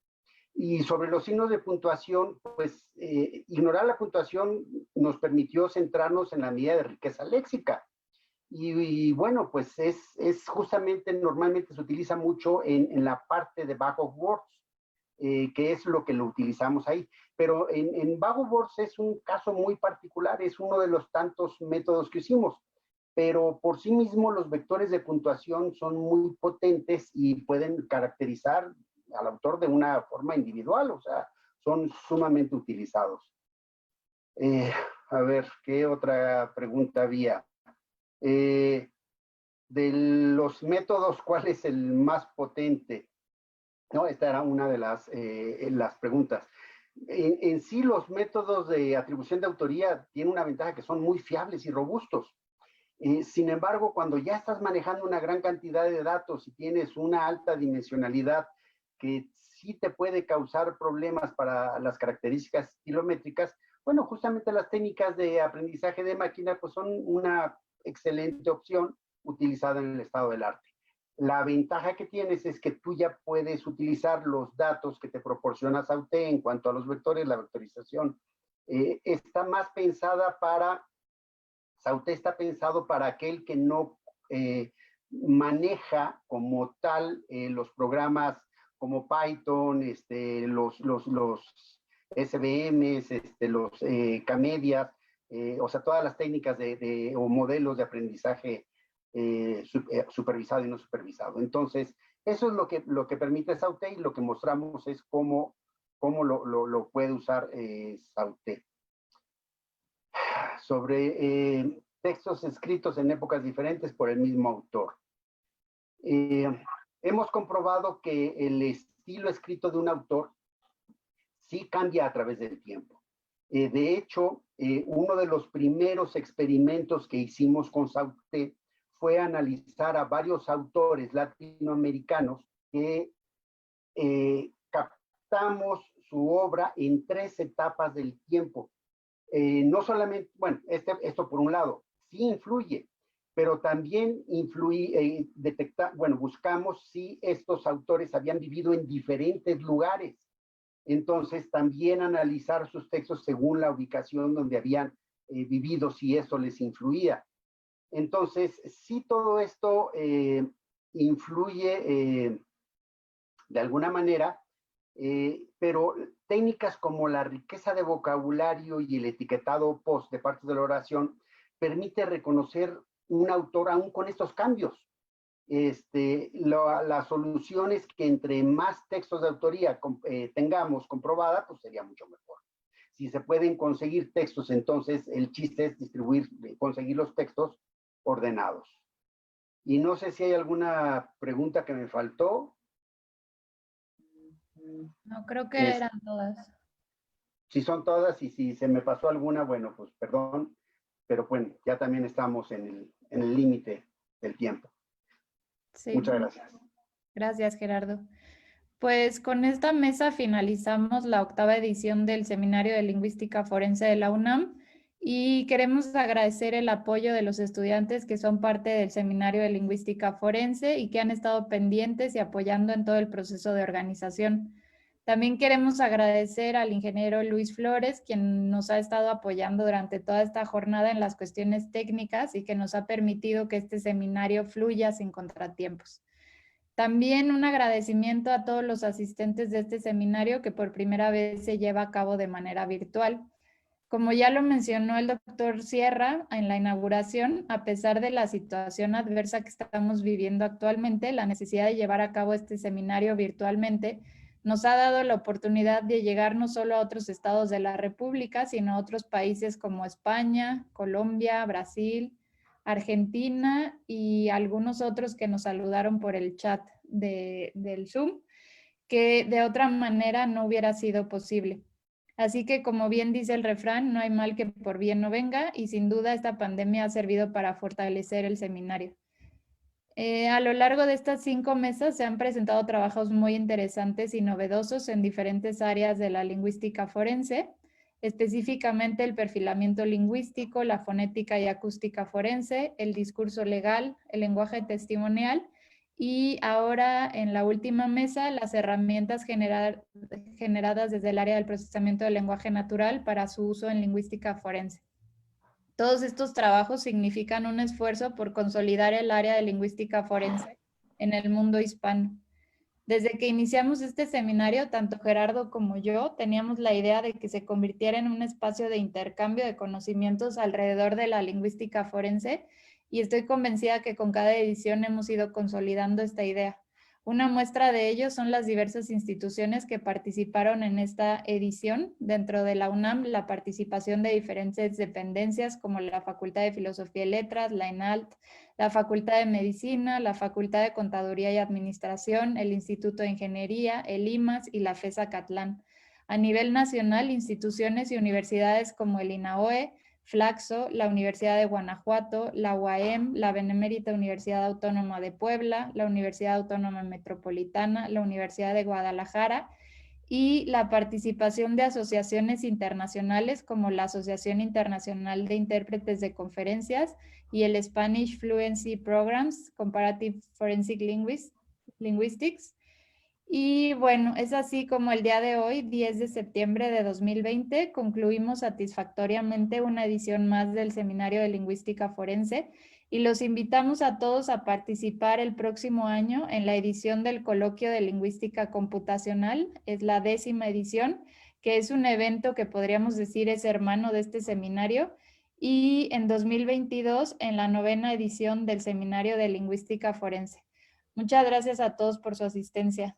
Y sobre los signos de puntuación, pues ignorar la puntuación nos permitió centrarnos en la medida de riqueza léxica. Y bueno, pues es justamente, normalmente se utiliza mucho en la parte de bag of words, que es lo que lo utilizamos ahí. Pero en bag of words es un caso muy particular, es uno de los tantos métodos que hicimos. Pero por sí mismo los vectores de puntuación son muy potentes y pueden caracterizar al autor de una forma individual, o sea, son sumamente utilizados. A ver, ¿qué otra pregunta había? De los métodos, ¿cuál es el más potente? No, esta era una de las preguntas. En sí, los métodos de atribución de autoría tienen una ventaja que son muy fiables y robustos. Sin embargo, cuando ya estás manejando una gran cantidad de datos y tienes una alta dimensionalidad que sí te puede causar problemas para las características kilométricas, bueno, justamente las técnicas de aprendizaje de máquina pues son una excelente opción utilizada en el estado del arte. La ventaja que tienes es que tú ya puedes utilizar los datos que te proporciona Sauté en cuanto a los vectores, la vectorización. Está más pensada para Sauté está pensado para aquel que no maneja como tal los programas como Python, los SVMs, los Camedias, o sea, todas las técnicas o modelos de aprendizaje supervisado y no supervisado. Entonces, eso es lo que permite Sauté y lo que mostramos es cómo lo puede usar Sauté. Sobre textos escritos en épocas diferentes por el mismo autor. Hemos comprobado que el estilo escrito de un autor sí cambia a través del tiempo. De hecho, uno de los primeros experimentos que hicimos con Sauté fue analizar a varios autores latinoamericanos que captamos su obra en 3 etapas del tiempo. No solamente, bueno, esto por un lado, sí influye, pero también buscamos si estos autores habían vivido en diferentes lugares. Entonces, también analizar sus textos según la ubicación donde habían vivido, si eso les influía. Entonces, sí todo esto influye de alguna manera, pero técnicas como la riqueza de vocabulario y el etiquetado post de partes de la oración permite reconocer un autor aún con estos cambios. La solución es que entre más textos de autoría tengamos comprobada, pues sería mucho mejor. Si se pueden conseguir textos, entonces el chiste es conseguir los textos ordenados. Y no sé si hay alguna pregunta que me faltó. No, creo que eran todas. Si son todas y si se me pasó alguna, bueno, pues perdón, pero bueno, ya también estamos en el límite del tiempo. Sí. Muchas gracias. Gracias, Gerardo. Pues con esta mesa finalizamos la 8ª edición del Seminario de Lingüística Forense de la UNAM y queremos agradecer el apoyo de los estudiantes que son parte del Seminario de Lingüística Forense y que han estado pendientes y apoyando en todo el proceso de organización. También queremos agradecer al ingeniero Luis Flores, quien nos ha estado apoyando durante toda esta jornada en las cuestiones técnicas y que nos ha permitido que este seminario fluya sin contratiempos. También un agradecimiento a todos los asistentes de este seminario que por primera vez se lleva a cabo de manera virtual. Como ya lo mencionó el doctor Sierra en la inauguración, a pesar de la situación adversa que estamos viviendo actualmente, la necesidad de llevar a cabo este seminario virtualmente nos ha dado la oportunidad de llegar no solo a otros estados de la República, sino a otros países como España, Colombia, Brasil, Argentina y algunos otros que nos saludaron por el chat del Zoom, que de otra manera no hubiera sido posible. Así que, como bien dice el refrán, no hay mal que por bien no venga, y sin duda esta pandemia ha servido para fortalecer el seminario. A lo largo de estas 5 mesas se han presentado trabajos muy interesantes y novedosos en diferentes áreas de la lingüística forense, específicamente el perfilamiento lingüístico, la fonética y acústica forense, el discurso legal, el lenguaje testimonial y ahora en la última mesa las herramientas generadas desde el área del procesamiento del lenguaje natural para su uso en lingüística forense. Todos estos trabajos significan un esfuerzo por consolidar el área de lingüística forense en el mundo hispano. Desde que iniciamos este seminario, tanto Gerardo como yo teníamos la idea de que se convirtiera en un espacio de intercambio de conocimientos alrededor de la lingüística forense y estoy convencida que con cada edición hemos ido consolidando esta idea. Una muestra de ello son las diversas instituciones que participaron en esta edición. Dentro de la UNAM, la participación de diferentes dependencias como la Facultad de Filosofía y Letras, la ENALT, la Facultad de Medicina, la Facultad de Contaduría y Administración, el Instituto de Ingeniería, el IMAS y la FES Acatlán. A nivel nacional, instituciones y universidades como el INAOE, Flaxo, la Universidad de Guanajuato, la UAM, la Benemérita Universidad Autónoma de Puebla, la Universidad Autónoma Metropolitana, la Universidad de Guadalajara y la participación de asociaciones internacionales como la Asociación Internacional de Intérpretes de Conferencias y el Spanish Fluency Programs, Comparative Forensic Linguistics. Y bueno, es así como el día de hoy, 10 de septiembre de 2020, concluimos satisfactoriamente una edición más del Seminario de Lingüística Forense y los invitamos a todos a participar el próximo año en la edición del Coloquio de Lingüística Computacional, es la 10ª edición, que es un evento que podríamos decir es hermano de este seminario, y en 2022 en la 9ª edición del Seminario de Lingüística Forense. Muchas gracias a todos por su asistencia.